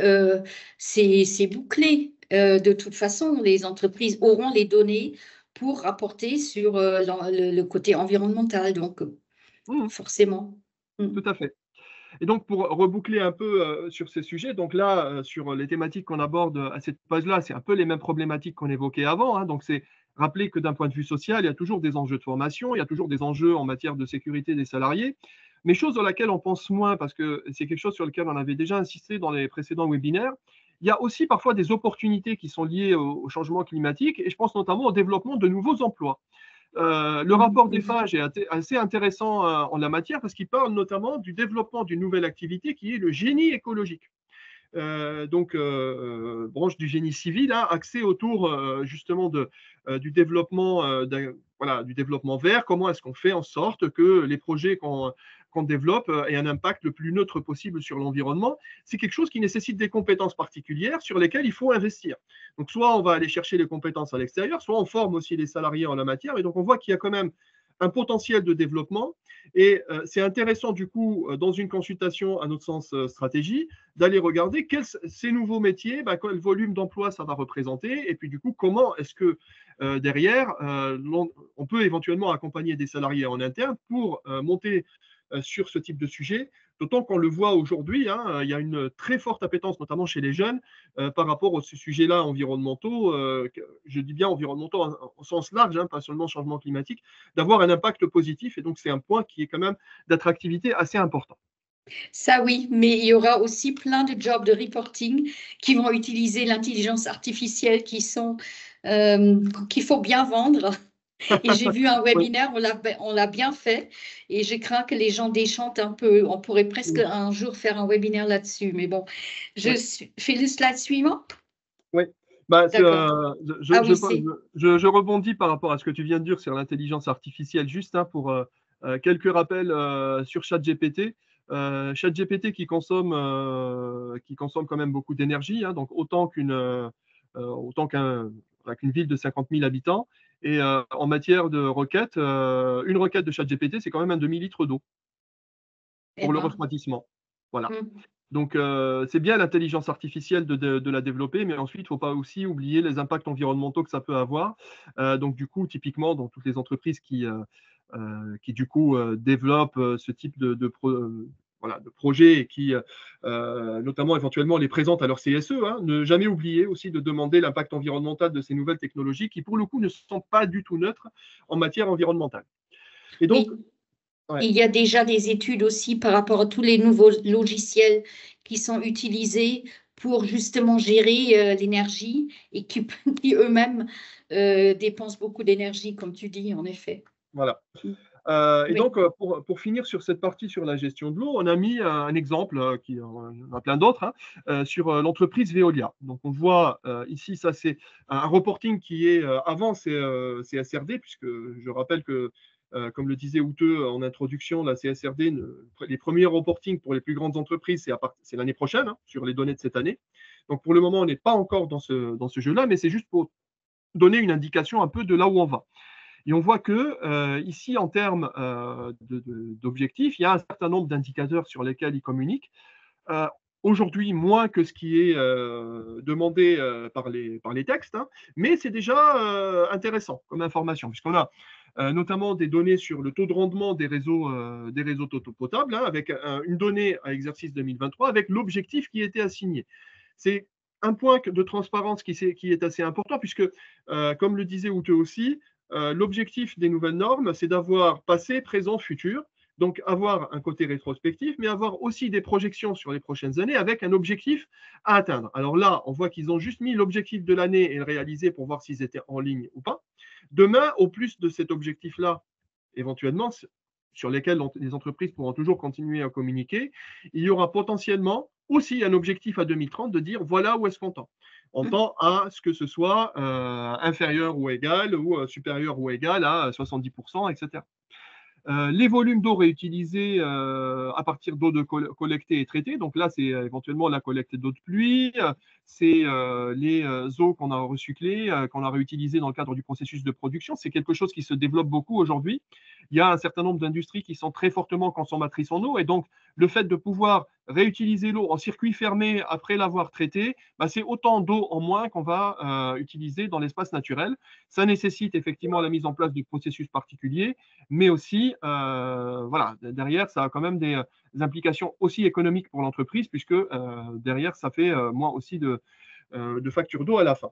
c'est bouclé. De toute façon, les entreprises auront les données pour rapporter sur le côté environnemental, donc forcément.
Tout à fait. Et donc, pour reboucler un peu sur ces sujets, donc là, sur les thématiques qu'on aborde à cette page-là, c'est un peu les mêmes problématiques qu'on évoquait avant, hein. Donc, c'est rappeler que d'un point de vue social, il y a toujours des enjeux de formation, il y a toujours des enjeux en matière de sécurité des salariés, mais chose sur laquelle on pense moins, parce que c'est quelque chose sur lequel on avait déjà insisté dans les précédents webinaires, il y a aussi parfois des opportunités qui sont liées au changement climatique, et je pense notamment au développement de nouveaux emplois. Le rapport d'EFAGE est assez intéressant en la matière parce qu'il parle notamment du développement d'une nouvelle activité qui est le génie écologique. Branche du génie civil, hein, axée autour justement du développement, du développement vert. Comment est-ce qu'on fait en sorte que les projets qu'on développe aient un impact le plus neutre possible sur l'environnement? C'est quelque chose qui nécessite des compétences particulières sur lesquelles il faut investir. Donc, soit on va aller chercher les compétences à l'extérieur, soit on forme aussi les salariés en la matière. Et donc, on voit qu'il y a quand même un potentiel de développement. Et c'est intéressant, du coup, dans une consultation, à notre sens, stratégie, d'aller regarder ces nouveaux métiers, quel volume d'emploi ça va représenter, et puis du coup, comment est-ce que derrière, on peut éventuellement accompagner des salariés en interne pour monter sur ce type de sujet, d'autant qu'on le voit aujourd'hui, hein, il y a une très forte appétence, notamment chez les jeunes, par rapport à ce sujet-là environnementaux, je dis bien environnementaux au sens large, hein, pas seulement changement climatique, d'avoir un impact positif, et donc c'est un point qui est quand même d'attractivité assez important.
Ça oui, mais il y aura aussi plein de jobs de reporting qui vont utiliser l'intelligence artificielle qu'il faut bien vendre. Et j'ai vu un
Oui.
webinaire, on l'a bien fait, et je crains que les gens déchantent un peu. On pourrait presque un jour faire un webinaire là-dessus, mais bon, fais le slide suivant.
Oui.
D'accord. Ah oui, c'est.
Je rebondis par rapport à ce que tu viens de dire sur l'intelligence artificielle, juste hein, pour quelques rappels sur ChatGPT. ChatGPT qui consomme quand même beaucoup d'énergie, hein, donc qu'une ville de 50 000 habitants. Et en matière de requêtes, une requête de ChatGPT, c'est quand même un demi-litre d'eau
Eh
pour le
ben,
refroidissement. Voilà.
hmm.
Donc, c'est bien l'intelligence artificielle de la développer, mais ensuite, il ne faut pas aussi oublier les impacts environnementaux que ça peut avoir. Donc, du coup, typiquement, dans toutes les entreprises qui du coup, développent ce type de projet et qui, notamment, éventuellement, les présentent à leur CSE, hein, ne jamais oublier aussi de demander l'impact environnemental de ces nouvelles technologies qui, pour le coup, ne sont pas du tout neutres en matière environnementale. Et donc,
Oui.
ouais.
Il y a déjà des études aussi par rapport à tous les nouveaux logiciels qui sont utilisés pour justement gérer l'énergie et qui eux-mêmes dépensent beaucoup d'énergie, comme tu dis, en effet.
Voilà. Et
Oui.
donc, pour finir sur cette partie sur la gestion de l'eau, on a mis un exemple, il y en a plein d'autres, hein, sur l'entreprise Veolia. Donc, on voit ici, ça c'est un reporting qui est, avant c'est SRD, puisque je rappelle que, comme le disait Outeux en introduction, la CSRD, les premiers reportings pour les plus grandes entreprises, c'est l'année prochaine, hein, sur les données de cette année. Donc, pour le moment, on n'est pas encore dans ce jeu-là, mais c'est juste pour donner une indication un peu de là où on va. Et on voit que ici, en termes d'objectifs, il y a un certain nombre d'indicateurs sur lesquels ils communiquent. Aujourd'hui, moins que ce qui est demandé par les textes, hein, mais c'est déjà intéressant comme information, puisqu'on a notamment des données sur le taux de rendement des réseaux potables, hein, avec une donnée à exercice 2023, avec l'objectif qui était assigné. C'est un point de transparence qui est assez important, puisque, comme le disait Outeux aussi, l'objectif des nouvelles normes, c'est d'avoir passé, présent, futur, donc avoir un côté rétrospectif, mais avoir aussi des projections sur les prochaines années avec un objectif à atteindre. Alors là, on voit qu'ils ont juste mis l'objectif de l'année et le réalisé pour voir s'ils étaient en ligne ou pas. Demain, au plus de cet objectif-là, éventuellement, sur lesquels les entreprises pourront toujours continuer à communiquer, il y aura potentiellement aussi un objectif à 2030 de dire voilà où est-ce qu'on tend. On tend à ce que ce soit inférieur ou égal ou supérieur ou égal à 70%, etc. Les volumes d'eau réutilisés à partir d'eau collectée et traitée. Donc là, c'est éventuellement la collecte d'eau de pluie, c'est les eaux qu'on a recyclées, qu'on a réutilisées dans le cadre du processus de production. C'est quelque chose qui se développe beaucoup aujourd'hui. il y a un certain nombre d'industries qui sont très fortement consommatrices en eau. Et donc, le fait de pouvoir réutiliser l'eau en circuit fermé après l'avoir traitée, bah, c'est autant d'eau en moins qu'on va utiliser dans l'espace naturel. Ça nécessite effectivement la mise en place de processus particuliers, mais aussi, voilà, derrière, ça a quand même des implications aussi économiques pour l'entreprise, puisque derrière, ça fait moins aussi de factures d'eau à la fin.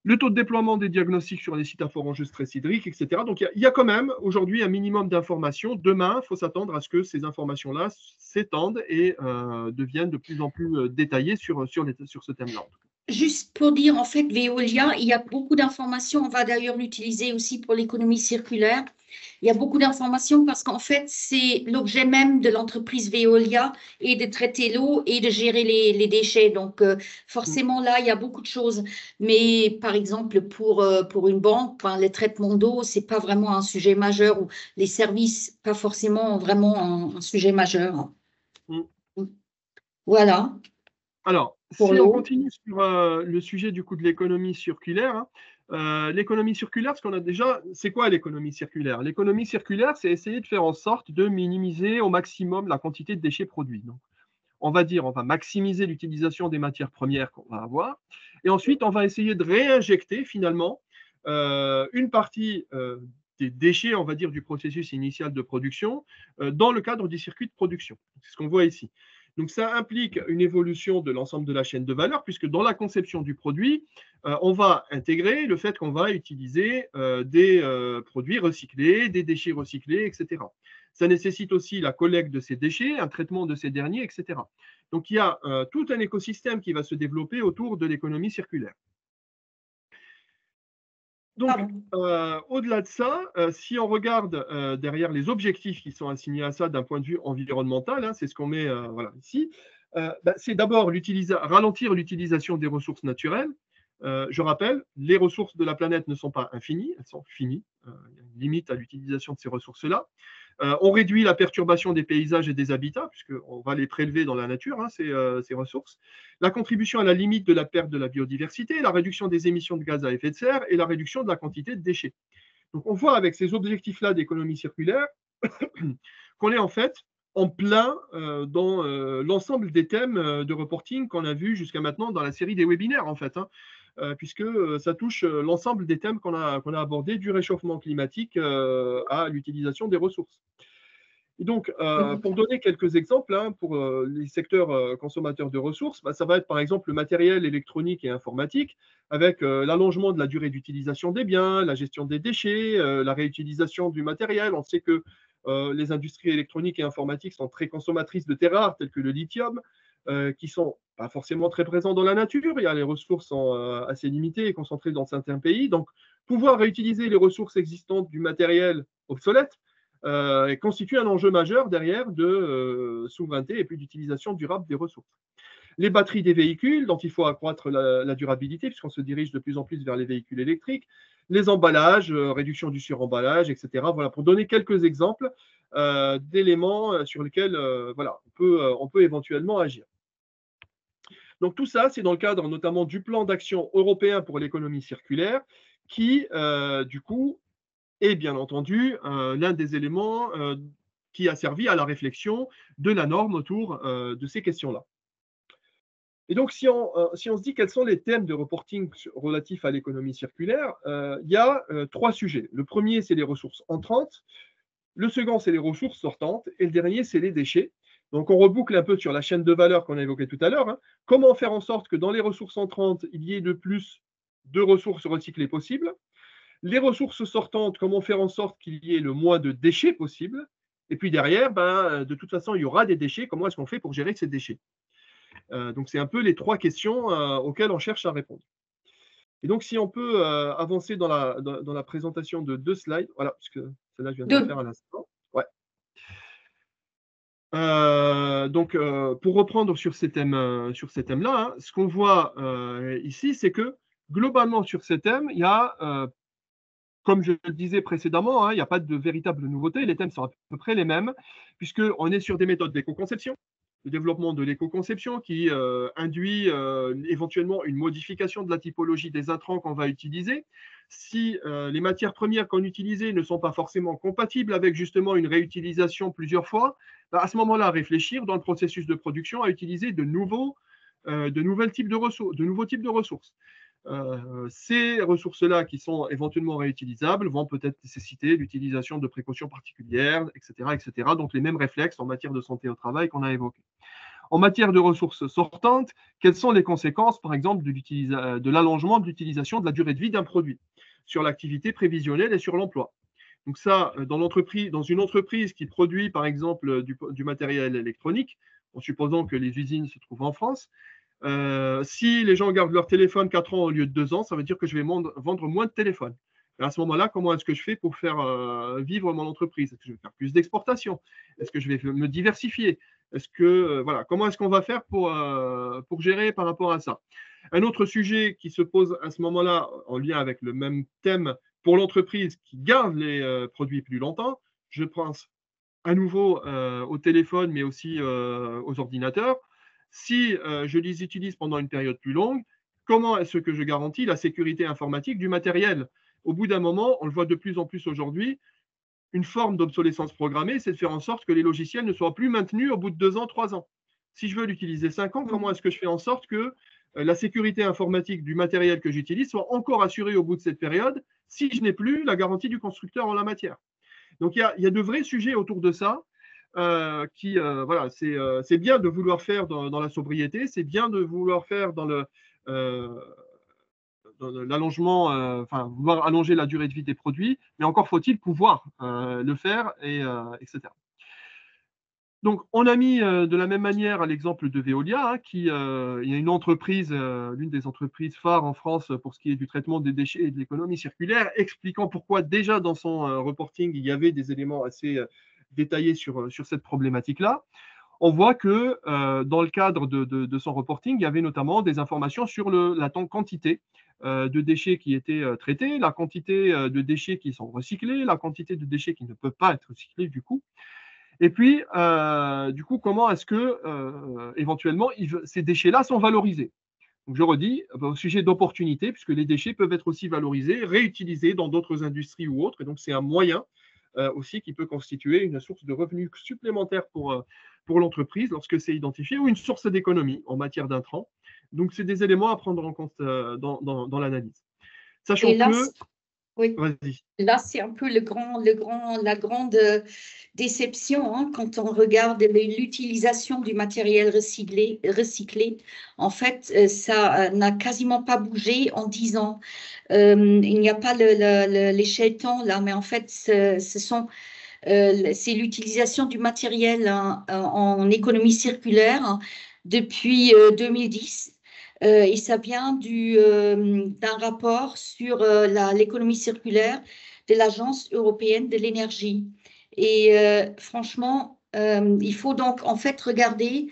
Le taux de déploiement des diagnostics sur les sites à fort enjeu stress hydrique, etc. Donc, il y a quand même aujourd'hui un minimum d'informations. Demain, il faut s'attendre à ce que ces informations-là s'étendent et deviennent de plus en plus détaillées sur ce thème-là.
Juste pour dire, en fait, Veolia, il y a beaucoup d'informations. On va d'ailleurs l'utiliser aussi pour l'économie circulaire. Il y a beaucoup d'informations parce qu'en fait, c'est l'objet même de l'entreprise Veolia et de traiter l'eau et de gérer les déchets. Donc, forcément, là, il y a beaucoup de choses. Mais par exemple, pour une banque, enfin, les traitements d'eau, c'est pas vraiment un sujet majeur ou les services, pas forcément vraiment un sujet majeur.
Mm.
Voilà.
Alors,
Pour
si on
l'eau.
continue sur le sujet du coup de l'économie circulaire, l'économie circulaire, parce qu'on a déjà, c'est quoi l'économie circulaire? L'économie circulaire, c'est essayer de faire en sorte de minimiser au maximum la quantité de déchets produits. Donc, on va maximiser l'utilisation des matières premières qu'on va avoir, et ensuite, on va essayer de réinjecter finalement une partie des déchets, on va dire, du processus initial de production dans le cadre du circuit de production. C'est ce qu'on voit ici. Donc, ça implique une évolution de l'ensemble de la chaîne de valeur, puisque dans la conception du produit, on va intégrer le fait qu'on va utiliser des produits recyclés, des déchets recyclés, etc. Ça nécessite aussi la collecte de ces déchets, un traitement de ces derniers, etc. Donc, il y a tout un écosystème qui va se développer autour de l'économie circulaire. Donc, au-delà de ça, si on regarde derrière les objectifs qui sont assignés à ça d'un point de vue environnemental, hein, c'est ce qu'on met voilà, ici, c'est d'abord ralentir l'utilisation des ressources naturelles. Je rappelle, les ressources de la planète ne sont pas infinies, elles sont finies. Il y a une limite à l'utilisation de ces ressources-là. On réduit la perturbation des paysages et des habitats, puisqu'on va les prélever dans la nature, hein, ces ressources. La contribution à la limite de la perte de la biodiversité, la réduction des émissions de gaz à effet de serre et la réduction de la quantité de déchets. Donc on voit avec ces objectifs-là d'économie circulaire qu'on est en fait en plein dans l'ensemble des thèmes de reporting qu'on a vus jusqu'à maintenant dans la série des webinaires, en fait. Hein. Puisque ça touche l'ensemble des thèmes qu'on a abordés, du réchauffement climatique à l'utilisation des ressources. Et donc, pour donner quelques exemples, hein, pour les secteurs consommateurs de ressources, ça va être par exemple le matériel électronique et informatique, avec l'allongement de la durée d'utilisation des biens, la gestion des déchets, la réutilisation du matériel. On sait que les industries électroniques et informatiques sont très consommatrices de terres rares, telles que le lithium, qui sont pas forcément très présents dans la nature. Il y a les ressources sont assez limitées et concentrées dans certains pays. Donc, pouvoir réutiliser les ressources existantes du matériel obsolète constitue un enjeu majeur derrière de souveraineté et puis d'utilisation durable des ressources. Les batteries des véhicules, dont il faut accroître la durabilité, puisqu'on se dirige de plus en plus vers les véhicules électriques, les emballages, réduction du suremballage, etc. Voilà, pour donner quelques exemples d'éléments sur lesquels voilà, on peut éventuellement agir. Donc tout ça, c'est dans le cadre notamment du plan d'action européen pour l'économie circulaire, qui, du coup, est bien entendu l'un des éléments qui a servi à la réflexion de la norme autour de ces questions-là. Et donc, si on se dit quels sont les thèmes de reporting relatifs à l'économie circulaire, il y a trois sujets. Le premier, c'est les ressources entrantes. Le second, c'est les ressources sortantes. Et le dernier, c'est les déchets. Donc, on reboucle un peu sur la chaîne de valeur qu'on a évoquée tout à l'heure. Hein. Comment faire en sorte que dans les ressources entrantes, il y ait de plus de ressources recyclées possibles? Les ressources sortantes, comment faire en sorte qu'il y ait le moins de déchets possible? Et puis derrière, de toute façon, il y aura des déchets. Comment est-ce qu'on fait pour gérer ces déchets? Donc, c'est un peu les trois questions auxquelles on cherche à répondre. Et donc, si on peut avancer dans la présentation de 2 slides, voilà, puisque celle-là, je viens de la faire à l'instant. Ouais. Donc, pour reprendre sur ces thèmes-là, hein, ce qu'on voit ici, c'est que globalement, sur ces thèmes, il y a, comme je le disais précédemment, hein, il n'y a pas de véritable nouveauté. Les thèmes sont à peu près les mêmes, puisqu'on est sur des méthodes d'éco-conception, le développement de l'éco-conception qui induit éventuellement une modification de la typologie des intrants qu'on va utiliser. Si les matières premières qu'on utilise ne sont pas forcément compatibles avec justement une réutilisation plusieurs fois, à ce moment-là, réfléchir dans le processus de production à utiliser de nouveaux types de ressources, de nouveaux types de ressources. Ces ressources-là qui sont éventuellement réutilisables vont peut-être nécessiter l'utilisation de précautions particulières, etc., etc. Donc les mêmes réflexes en matière de santé au travail qu'on a évoqués. En matière de ressources sortantes, quelles sont les conséquences, par exemple, de l'allongement de l'utilisation de la durée de vie d'un produit sur l'activité prévisionnelle et sur l'emploi? Donc ça, dans une entreprise qui produit, par exemple, du matériel électronique, en supposant que les usines se trouvent en France, si les gens gardent leur téléphone 4 ans au lieu de 2 ans, ça veut dire que je vais vendre moins de téléphones. Et à ce moment-là, comment est-ce que je fais pour faire vivre mon entreprise? Est-ce que je vais faire plus d'exportation? Est-ce que je vais me diversifier? Voilà, comment est-ce qu'on va faire pour gérer par rapport à ça? Un autre sujet qui se pose à ce moment-là, en lien avec le même thème, pour l'entreprise qui garde les produits plus longtemps, je pense à nouveau au téléphone, mais aussi aux ordinateurs. Si je les utilise pendant une période plus longue, comment est-ce que je garantis la sécurité informatique du matériel? Au bout d'un moment, on le voit de plus en plus aujourd'hui, une forme d'obsolescence programmée, c'est de faire en sorte que les logiciels ne soient plus maintenus au bout de 2 ans, 3 ans. Si je veux l'utiliser 5 ans, comment est-ce que je fais en sorte que la sécurité informatique du matériel que j'utilise soit encore assurée au bout de cette période si je n'ai plus la garantie du constructeur en la matière? Donc il y a de vrais sujets autour de ça. Voilà, c'est bien de vouloir faire dans la sobriété, c'est bien de vouloir faire dans l'allongement, vouloir allonger la durée de vie des produits, mais encore faut-il pouvoir le faire, etc. Donc, on a mis de la même manière l'exemple de Veolia, hein, il y a une entreprise, l'une des entreprises phares en France pour ce qui est du traitement des déchets et de l'économie circulaire, expliquant pourquoi déjà dans son reporting, il y avait des éléments assez détaillés sur cette problématique-là. On voit que dans le cadre de son reporting, il y avait notamment des informations sur la quantité de déchets qui étaient traités, la quantité de déchets qui sont recyclés, la quantité de déchets qui ne peuvent pas être recyclés du coup. Et puis, du coup, comment est-ce que, éventuellement, ces déchets-là sont valorisés? Donc, je redis, au sujet d'opportunités, puisque les déchets peuvent être aussi valorisés, réutilisés dans d'autres industries ou autres. Et donc, c'est un moyen aussi qui peut constituer une source de revenus supplémentaires pour l'entreprise lorsque c'est identifié, ou une source d'économie en matière d'intrants. Donc, c'est des éléments à prendre en compte dans l'analyse. Sachant que…
Oui.
Vas-y.
Là, c'est un peu la grande déception hein, quand on regarde l'utilisation du matériel recyclé. En fait, ça n'a quasiment pas bougé en 10 ans. Il n'y a pas l'échelle temps là, mais en fait, c'est l'utilisation du matériel hein, en économie circulaire hein, depuis 2010. Et ça vient d'un rapport sur l'économie circulaire de l'Agence européenne de l'énergie. Et franchement, il faut donc en fait regarder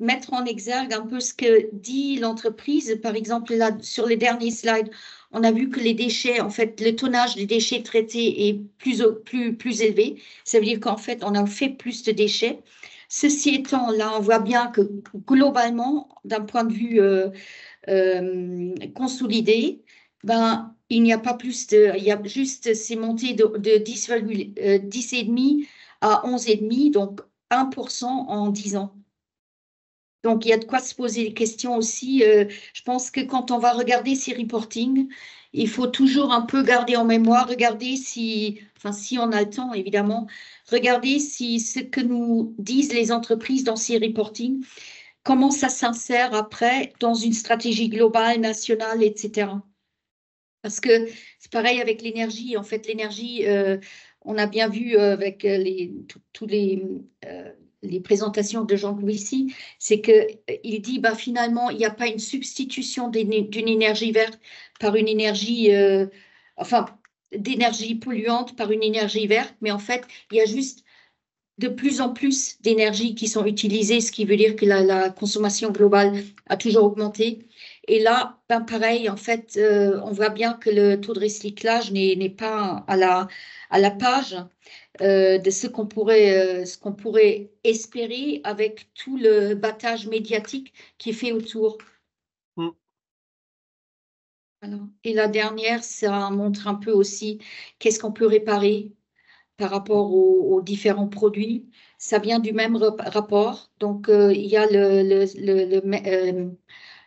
mettre en exergue un peu ce que dit l'entreprise. Par exemple, là, sur les derniers slides, on a vu que les déchets, en fait, le tonnage des déchets traités est plus élevé. Ça veut dire qu'en fait, on a fait plus de déchets. Ceci étant, là, on voit bien que globalement, d'un point de vue consolidé, ben, il n'y a pas plus il y a juste ces montées de 10,5 à 11,5, donc 1% en 10 ans. Donc, il y a de quoi se poser des questions aussi. Je pense que quand on va regarder ces reportings, il faut toujours un peu garder en mémoire, regarder si on a le temps, évidemment, regarder si ce que nous disent les entreprises dans ces reportings, comment ça s'insère après dans une stratégie globale, nationale, etc. Parce que c'est pareil avec l'énergie. En fait, l'énergie, on a bien vu avec tous les présentations de Jean-Louis ici, c'est qu'il dit finalement, il n'y a pas une substitution d'une énergie verte par une énergie, d'énergie polluante par une énergie verte, mais en fait, il y a juste de plus en plus d'énergie qui sont utilisées, ce qui veut dire que la consommation globale a toujours augmenté. Et là, ben pareil, en fait, on voit bien que le taux de recyclage n'est pas à la page de ce qu'on pourrait espérer avec tout le battage médiatique qui est fait autour.
Mm.
Voilà. Et la dernière, ça montre un peu aussi qu'est-ce qu'on peut réparer par rapport aux différents produits. Ça vient du même rapport. Donc, il y a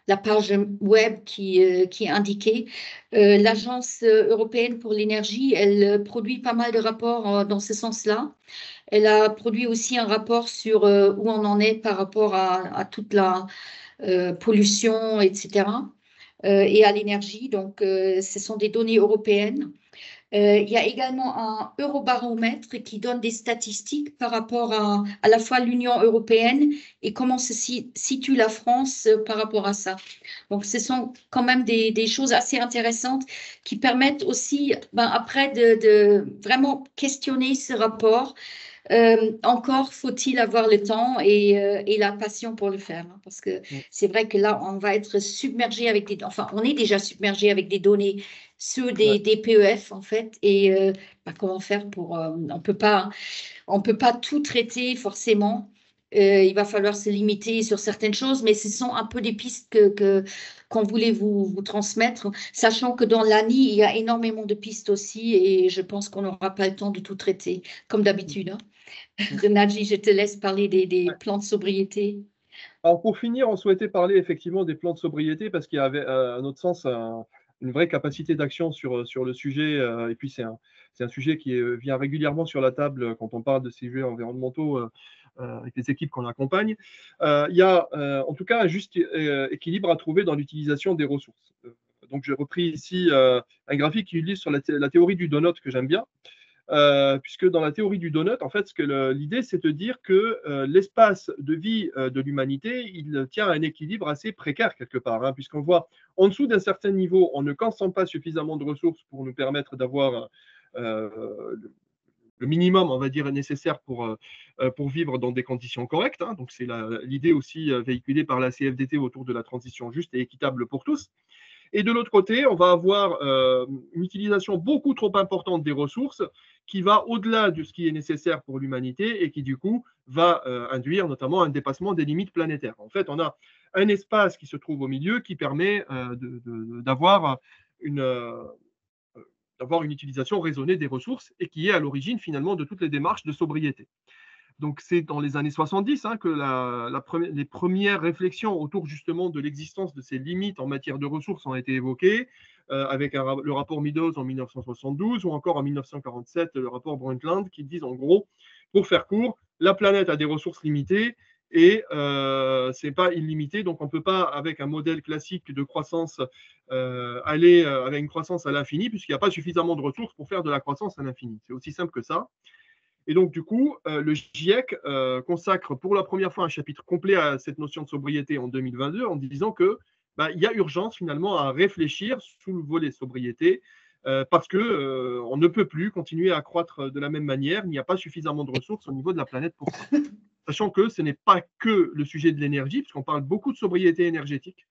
la page web qui est indiquée. L'Agence européenne pour l'énergie, elle produit pas mal de rapports dans ce sens-là. Elle a produit aussi un rapport sur où on en est par rapport à toute la pollution, etc. Et à l'énergie. Donc, ce sont des données européennes. Il y a également un eurobaromètre qui donne des statistiques par rapport à la fois l'Union européenne et comment se situe la France par rapport à ça. Donc, ce sont quand même des choses assez intéressantes qui permettent aussi, ben, après, de vraiment questionner ce rapport. Encore faut-il avoir le temps et la passion pour le faire, hein, parce que
Mm.
c'est vrai que là, on va être submergé avec enfin, on est déjà submergé avec des données sur
Ouais.
des PEF, en fait, et bah, comment faire pour... on peut pas tout traiter forcément. Il va falloir se limiter sur certaines choses, mais ce sont un peu des pistes qu'on voulait vous transmettre, sachant que dans l'ANI, il y a énormément de pistes aussi, et je pense qu'on n'aura pas le temps de tout traiter, comme d'habitude, hein.
Mm.
De Nadji, je te laisse parler des
Ouais.
plans de sobriété.
Alors pour finir, on souhaitait parler effectivement des plans de sobriété parce qu'il y avait, à notre sens, une vraie capacité d'action sur le sujet. Et puis c'est un sujet qui vient régulièrement sur la table quand on parle de ces sujets environnementaux avec les équipes qu'on accompagne. Il y a en tout cas un juste équilibre à trouver dans l'utilisation des ressources. Donc j'ai repris ici un graphique qui illustre la théorie du donut que j'aime bien. Puisque dans la théorie du donut, en fait, l'idée, c'est de dire que l'espace de vie de l'humanité, il tient à un équilibre assez précaire quelque part, hein, puisqu'on voit en dessous d'un certain niveau, on ne consomme pas suffisamment de ressources pour nous permettre d'avoir le minimum, on va dire, nécessaire pour vivre dans des conditions correctes, hein. Donc c'est l'idée aussi véhiculée par la CFDT autour de la transition juste et équitable pour tous. Et de l'autre côté, on va avoir une utilisation beaucoup trop importante des ressources qui va au-delà de ce qui est nécessaire pour l'humanité et qui, du coup, va induire notamment un dépassement des limites planétaires. En fait, on a un espace qui se trouve au milieu qui permet d'avoir une utilisation raisonnée des ressources et qui est à l'origine, finalement, de toutes les démarches de sobriété. Donc, c'est dans les années 70 hein, que les premières réflexions autour justement de l'existence de ces limites en matière de ressources ont été évoquées, avec le rapport Meadows en 1972 ou encore en 1947 le rapport Brundtland qui disent en gros, pour faire court, la planète a des ressources limitées et ce n'est pas illimité. Donc, on ne peut pas, avec un modèle classique de croissance, aller avec une croissance à l'infini, puisqu'il n'y a pas suffisamment de ressources pour faire de la croissance à l'infini. C'est aussi simple que ça. Et donc, du coup, le GIEC consacre pour la première fois un chapitre complet à cette notion de sobriété en 2022 en disant que il y a urgence finalement à réfléchir sous le volet sobriété parce que on ne peut plus continuer à croître de la même manière. Il n'y a pas suffisamment de ressources au niveau de la planète pour ça. Sachant que ce n'est pas que le sujet de l'énergie, puisqu'on parle beaucoup de sobriété énergétique.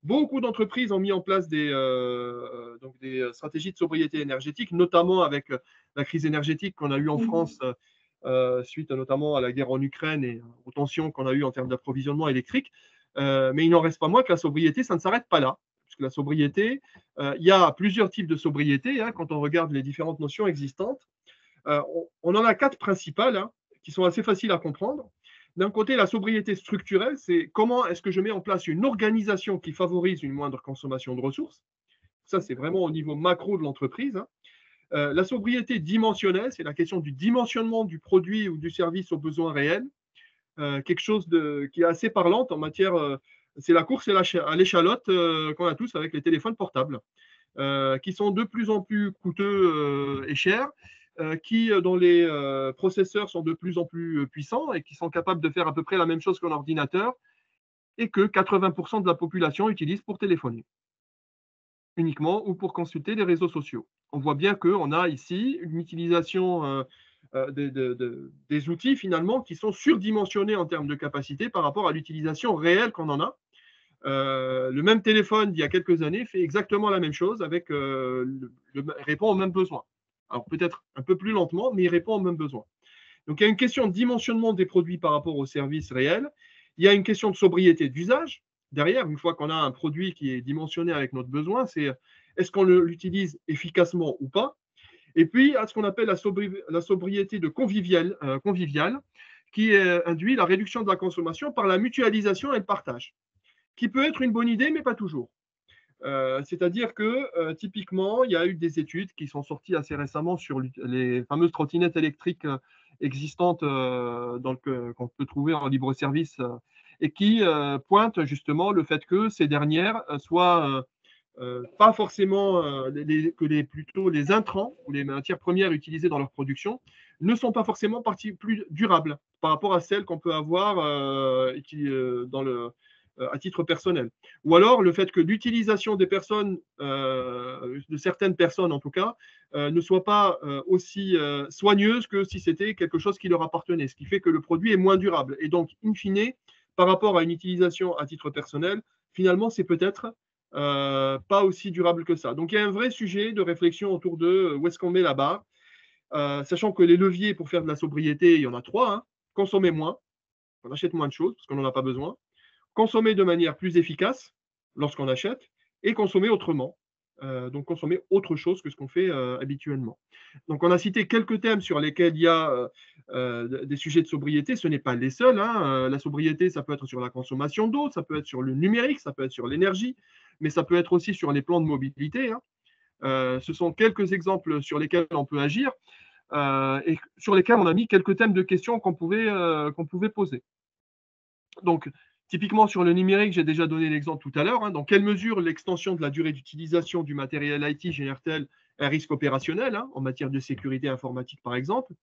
Beaucoup d'entreprises ont mis en place donc des stratégies de sobriété énergétique, notamment avec la crise énergétique qu'on a eue en France suite notamment à la guerre en Ukraine et aux tensions qu'on a eues en termes d'approvisionnement électrique. Mais il n'en reste pas moins que la sobriété, ça ne s'arrête pas là. Puisque la sobriété, il y a plusieurs types de sobriété hein, quand on regarde les différentes notions existantes. On en a quatre principales hein, qui sont assez faciles à comprendre. D'un côté, la sobriété structurelle, c'est comment est-ce que je mets en place une organisation qui favorise une moindre consommation de ressources. Ça, c'est vraiment au niveau macro de l'entreprise. Hein. La sobriété dimensionnelle, c'est la question du dimensionnement du produit ou du service aux besoins réels. Quelque chose qui est assez parlante en matière, c'est la course à l'échalote qu'on a tous avec les téléphones portables, qui sont de plus en plus coûteux et chers, dont les processeurs sont de plus en plus puissants et qui sont capables de faire à peu près la même chose qu'un ordinateur et que 80% de la population utilise pour téléphoner uniquement ou pour consulter les réseaux sociaux. On voit bien qu'on a ici une utilisation des outils finalement qui sont surdimensionnés en termes de capacité par rapport à l'utilisation réelle qu'on en a. le même téléphone d'il y a quelques années fait exactement la même chose avec répond aux mêmes besoins. Alors peut-être un peu plus lentement, mais il répond aux mêmes besoins. Donc il y a une question de dimensionnement des produits par rapport aux services réels. Il y a une question de sobriété d'usage. Derrière, une fois qu'on a un produit qui est dimensionné avec notre besoin, c'est est-ce qu'on l'utilise efficacement ou pas. Et puis, à ce qu'on appelle la sobriété de conviviale, qui induit la réduction de la consommation par la mutualisation et le partage, qui peut être une bonne idée, mais pas toujours. C'est-à-dire que typiquement, il y a eu des études qui sont sorties assez récemment sur les fameuses trottinettes électriques existantes qu'on peut trouver en libre service et qui pointent justement le fait que ces dernières soient pas forcément plutôt les intrants ou les matières premières utilisées dans leur production ne sont pas forcément plus durables par rapport à celles qu'on peut avoir à titre personnel. Ou alors le fait que l'utilisation des personnes, de certaines personnes en tout cas, ne soit pas aussi soigneuse que si c'était quelque chose qui leur appartenait, ce qui fait que le produit est moins durable. Et donc, in fine, par rapport à une utilisation à titre personnel, finalement, c'est peut-être pas aussi durable que ça. Donc, il y a un vrai sujet de réflexion autour de où est-ce qu'on met la barre, sachant que les leviers pour faire de la sobriété, il y en a 3. Hein. Consommer moins, on achète moins de choses parce qu'on n'en a pas besoin. Consommer de manière plus efficace lorsqu'on achète et consommer autrement. Donc, consommer autre chose que ce qu'on fait habituellement. Donc, on a cité quelques thèmes sur lesquels il y a des sujets de sobriété. Ce n'est pas les seuls. Hein. La sobriété, ça peut être sur la consommation d'eau, ça peut être sur le numérique, ça peut être sur l'énergie, mais ça peut être aussi sur les plans de mobilité. Hein. Ce sont quelques exemples sur lesquels on peut agir et sur lesquels on a mis quelques thèmes de questions qu'on pouvait poser. Donc, typiquement sur le numérique, j'ai déjà donné l'exemple tout à l'heure. Hein, dans quelle mesure l'extension de la durée d'utilisation du matériel IT génère-t-elle un risque opérationnel en matière de sécurité informatique, par exemple?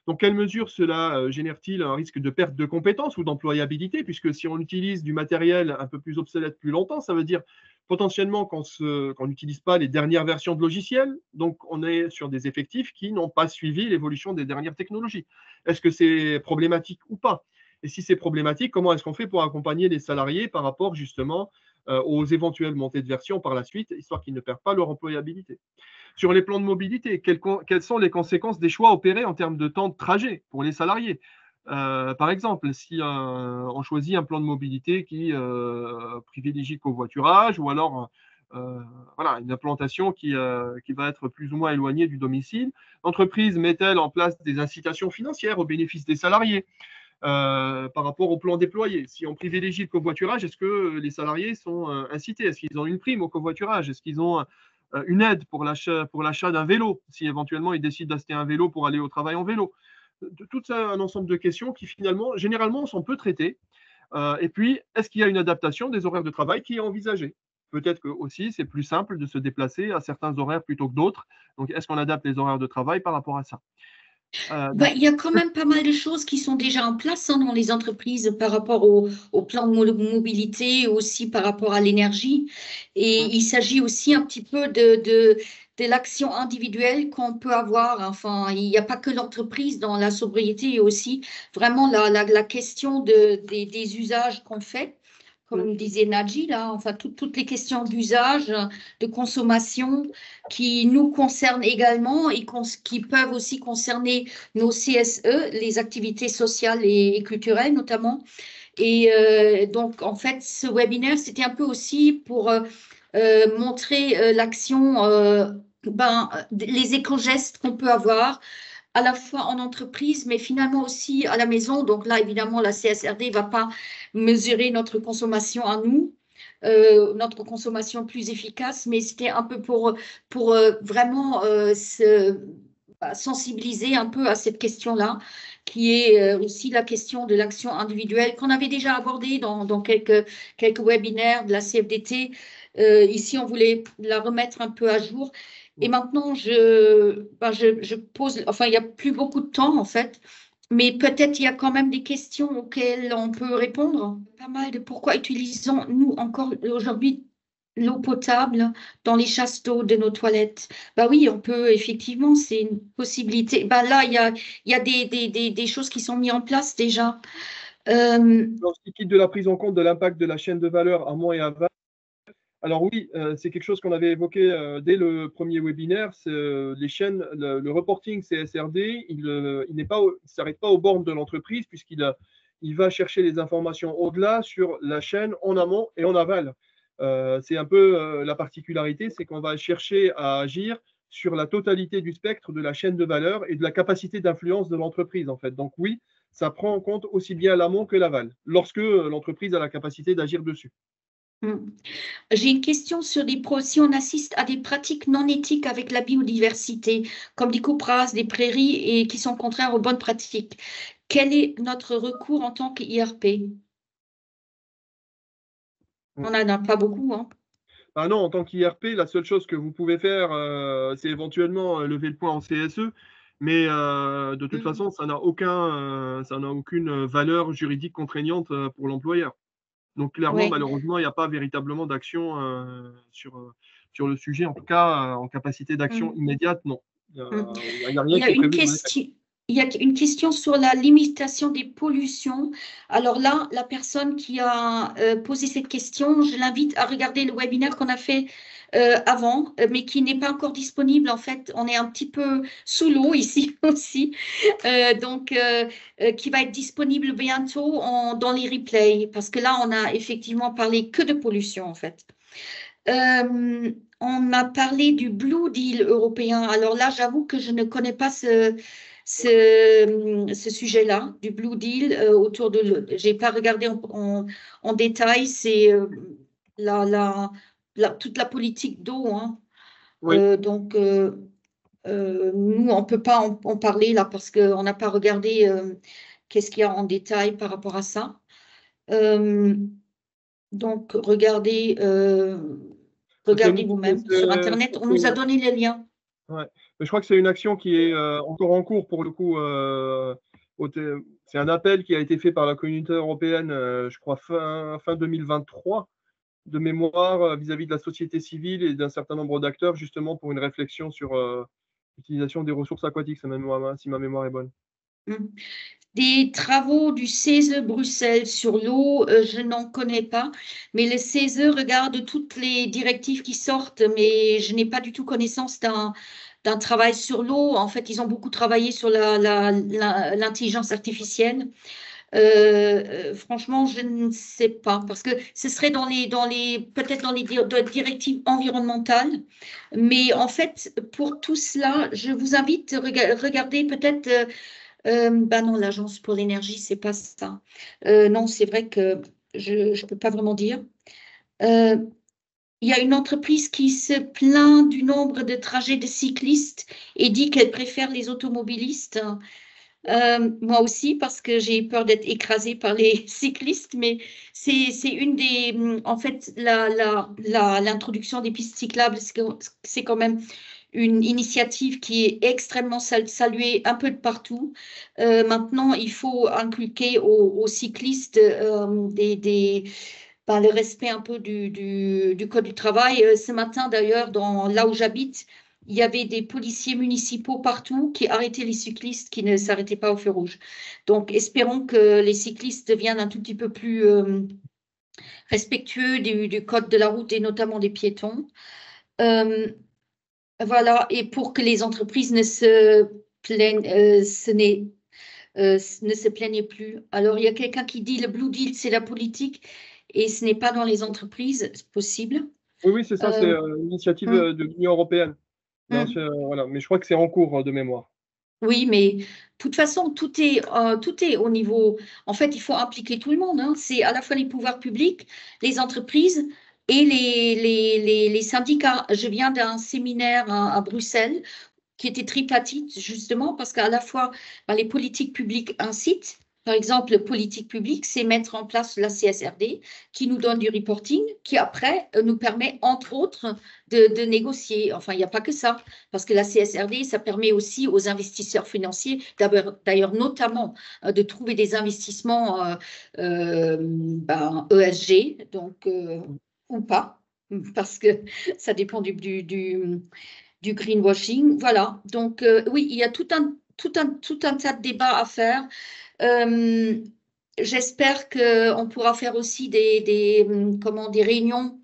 Dans quelle mesure cela génère-t-il un risque de perte de compétences ou d'employabilité? Puisque si on utilise du matériel un peu plus obsolète plus longtemps, ça veut dire potentiellement qu'on n'utilise pas les dernières versions de logiciels. Donc, on est sur des effectifs qui n'ont pas suivi l'évolution des dernières technologies. Est-ce que c'est problématique ou pas? Et si c'est problématique, comment est-ce qu'on fait pour accompagner les salariés par rapport justement aux éventuelles montées de version par la suite, histoire qu'ils ne perdent pas leur employabilité? Sur les plans de mobilité, quelles sont les conséquences des choix opérés en termes de temps de trajet pour les salariés? Par exemple, si on choisit un plan de mobilité qui privilégie le covoiturage ou alors voilà, une implantation qui va être plus ou moins éloignée du domicile, l'entreprise met-elle en place des incitations financières au bénéfice des salariés? Par rapport au plan déployé. Si on privilégie le covoiturage, est-ce que les salariés sont incités? Est-ce qu'ils ont une prime au covoiturage? Est-ce qu'ils ont une aide pour l'achat d'un vélo, si éventuellement ils décident d'acheter un vélo pour aller au travail en vélo? Tout ça, un ensemble de questions qui finalement, généralement, sont peu traitées. Et puis, est-ce qu'il y a une adaptation des horaires de travail qui est envisagée? Peut-être que aussi, c'est plus simple de se déplacer à certains horaires plutôt que d'autres. Donc, est-ce qu'on adapte les horaires de travail par rapport à ça?
Il y a quand même pas mal de choses qui sont déjà en place dans les entreprises par rapport au plan de mobilité, aussi par rapport à l'énergie. Et il s'agit aussi un petit peu de l'action individuelle qu'on peut avoir. Enfin, il n'y a pas que l'entreprise dans la sobriété, il y a aussi vraiment la question des usages qu'on fait. Comme disait Nadji, là, enfin, toutes les questions d'usage, de consommation qui nous concernent également et qui peuvent aussi concerner nos CSE, les activités sociales et culturelles notamment. Et donc, en fait, ce webinaire, c'était un peu aussi pour montrer l'action, les éco-gestes qu'on peut avoir à la fois en entreprise, mais finalement aussi à la maison. Donc là, évidemment, la CSRD ne va pas mesurer notre consommation à nous, notre consommation plus efficace, mais c'était un peu pour vraiment sensibiliser un peu à cette question-là, qui est aussi la question de l'action individuelle qu'on avait déjà abordée dans quelques webinaires de la CFDT. Ici, on voulait la remettre un peu à jour. Et maintenant, je pose, enfin, il n'y a plus beaucoup de temps en fait, mais peut-être il y a quand même des questions auxquelles on peut répondre. Pas mal de pourquoi utilisons-nous encore aujourd'hui l'eau potable dans les chasses d'eau de nos toilettes? Bah oui, on peut effectivement, c'est une possibilité. Bah là, il y a des choses qui sont mises en place déjà.
Dans ce qui quitte de la prise en compte de l'impact de la chaîne de valeur amont et aval. Alors oui, c'est quelque chose qu'on avait évoqué dès le premier webinaire. Les chaînes, le reporting CSRD, il s'arrête pas aux bornes de l'entreprise puisqu'il va chercher les informations au-delà sur la chaîne en amont et en aval. C'est un peu la particularité, c'est qu'on va chercher à agir sur la totalité du spectre de la chaîne de valeur et de la capacité d'influence de l'entreprise en fait. Donc oui, ça prend en compte aussi bien l'amont que l'aval, lorsque l'entreprise a la capacité d'agir dessus.
J'ai une question sur si on assiste à des pratiques non éthiques avec la biodiversité, comme des coupes rases, des prairies, et qui sont contraires aux bonnes pratiques. Quel est notre recours en tant qu'IRP? On n'en a pas beaucoup, hein.
Ah non, en tant qu'IRP, la seule chose que vous pouvez faire, c'est éventuellement lever le point en CSE, mais de toute façon, ça n'a aucune valeur juridique contraignante pour l'employeur. Donc clairement,
Ouais.
malheureusement, il n'y a pas véritablement d'action sur le sujet, en tout cas en capacité d'action immédiate, non. Il n'y a rien
Il y
qui
a
est
une
prévu.
question. Il y a une question sur la limitation des pollutions. Alors là, la personne qui a posé cette question, je l'invite à regarder le webinaire qu'on a fait avant, mais qui n'est pas encore disponible. En fait, on est un petit peu sous l'eau ici aussi, qui va être disponible bientôt dans les replays, parce que là, on a effectivement parlé que de pollution, en fait. On a parlé du Blue Deal européen. Alors là, j'avoue que je ne connais pas ce sujet-là, du Blue Deal autour de. Je n'ai pas regardé en détail. C'est toute la politique d'eau, hein.
Oui.
Nous, on ne peut pas en parler là parce qu'on n'a pas regardé qu'est-ce qu'il y a en détail par rapport à ça. Donc, regardez vous-même sur Internet. On nous a donné les liens.
Ouais. Mais je crois que c'est une action qui est encore en cours pour le coup. C'est un appel qui a été fait par la communauté européenne, je crois, fin 2023, de mémoire, vis-à-vis de la société civile et d'un certain nombre d'acteurs, justement pour une réflexion sur l'utilisation des ressources aquatiques, si ma mémoire est bonne.
Des travaux du CESE Bruxelles sur l'eau, je n'en connais pas, mais le CESE regarde toutes les directives qui sortent, mais je n'ai pas du tout connaissance d'un travail sur l'eau. En fait, ils ont beaucoup travaillé sur l'intelligence artificielle. Franchement, je ne sais pas, parce que ce serait peut-être dans les directives environnementales, mais en fait, pour tout cela, je vous invite à regarder peut-être. Non, l'Agence pour l'énergie, c'est pas ça. Non, c'est vrai que je ne peux pas vraiment dire. Il y a une entreprise qui se plaint du nombre de trajets de cyclistes et dit qu'elle préfère les automobilistes. Moi aussi, parce que j'ai peur d'être écrasée par les cyclistes, mais c'est une des. En fait, l'introduction des pistes cyclables, c'est quand même une initiative qui est extrêmement saluée un peu de partout. Maintenant, il faut inculquer aux cyclistes le respect un peu du Code du travail. Ce matin, d'ailleurs, là où j'habite, il y avait des policiers municipaux partout qui arrêtaient les cyclistes qui ne s'arrêtaient pas au feu rouge. Donc, espérons que les cyclistes deviennent un tout petit peu plus respectueux du code de la route et notamment des piétons. Voilà, et pour que les entreprises ne se plaignent plus. Alors, il y a quelqu'un qui dit le Blue Deal, c'est la politique et ce n'est pas dans les entreprises, c'est possible.
Oui, c'est ça, c'est l'initiative de l'Union européenne. Voilà. Mais je crois que c'est en cours de mémoire.
Oui, mais de toute façon, tout est au niveau. En fait, il faut impliquer tout le monde, hein. C'est à la fois les pouvoirs publics, les entreprises et les syndicats. Je viens d'un séminaire à Bruxelles qui était tripartite, justement, parce qu'à la fois, les politiques publiques incitent. Par exemple, politique publique, c'est mettre en place la CSRD qui nous donne du reporting, qui après nous permet, entre autres, de négocier. Enfin, il n'y a pas que ça, parce que la CSRD, ça permet aussi aux investisseurs financiers, d'ailleurs notamment, de trouver des investissements ESG, donc, ou pas, parce que ça dépend du greenwashing. Voilà, donc oui, il y a tout un tas de débats à faire. j'espère qu'on pourra faire aussi des réunions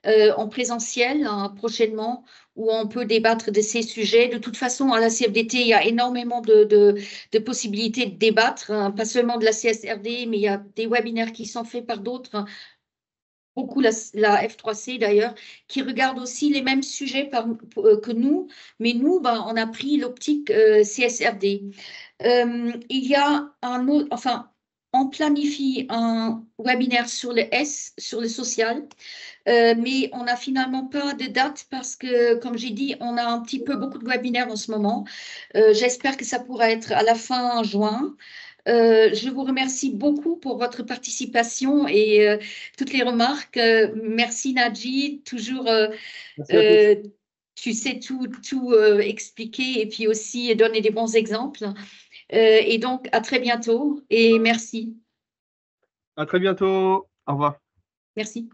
en présentiel hein, prochainement où on peut débattre de ces sujets. De toute façon, à la CFDT, il y a énormément de possibilités de débattre, hein, pas seulement de la CSRD, mais il y a des webinaires qui sont faits par d'autres, hein, beaucoup la F3C d'ailleurs, qui regarde aussi les mêmes sujets que nous, mais nous, ben, on a pris l'optique CSRD. Il y a un autre, enfin, on planifie un webinaire sur le S, sur le social, mais on n'a finalement pas de date parce que, comme j'ai dit, on a un petit peu beaucoup de webinaires en ce moment. J'espère que ça pourra être à la fin juin. Je vous remercie beaucoup pour votre participation et toutes les remarques. Merci Nadji, toujours
Merci à tous.
euh, tu sais tout expliquer et puis aussi donner des bons exemples. Et donc, à très bientôt et merci.
À très bientôt. Au revoir.
Merci.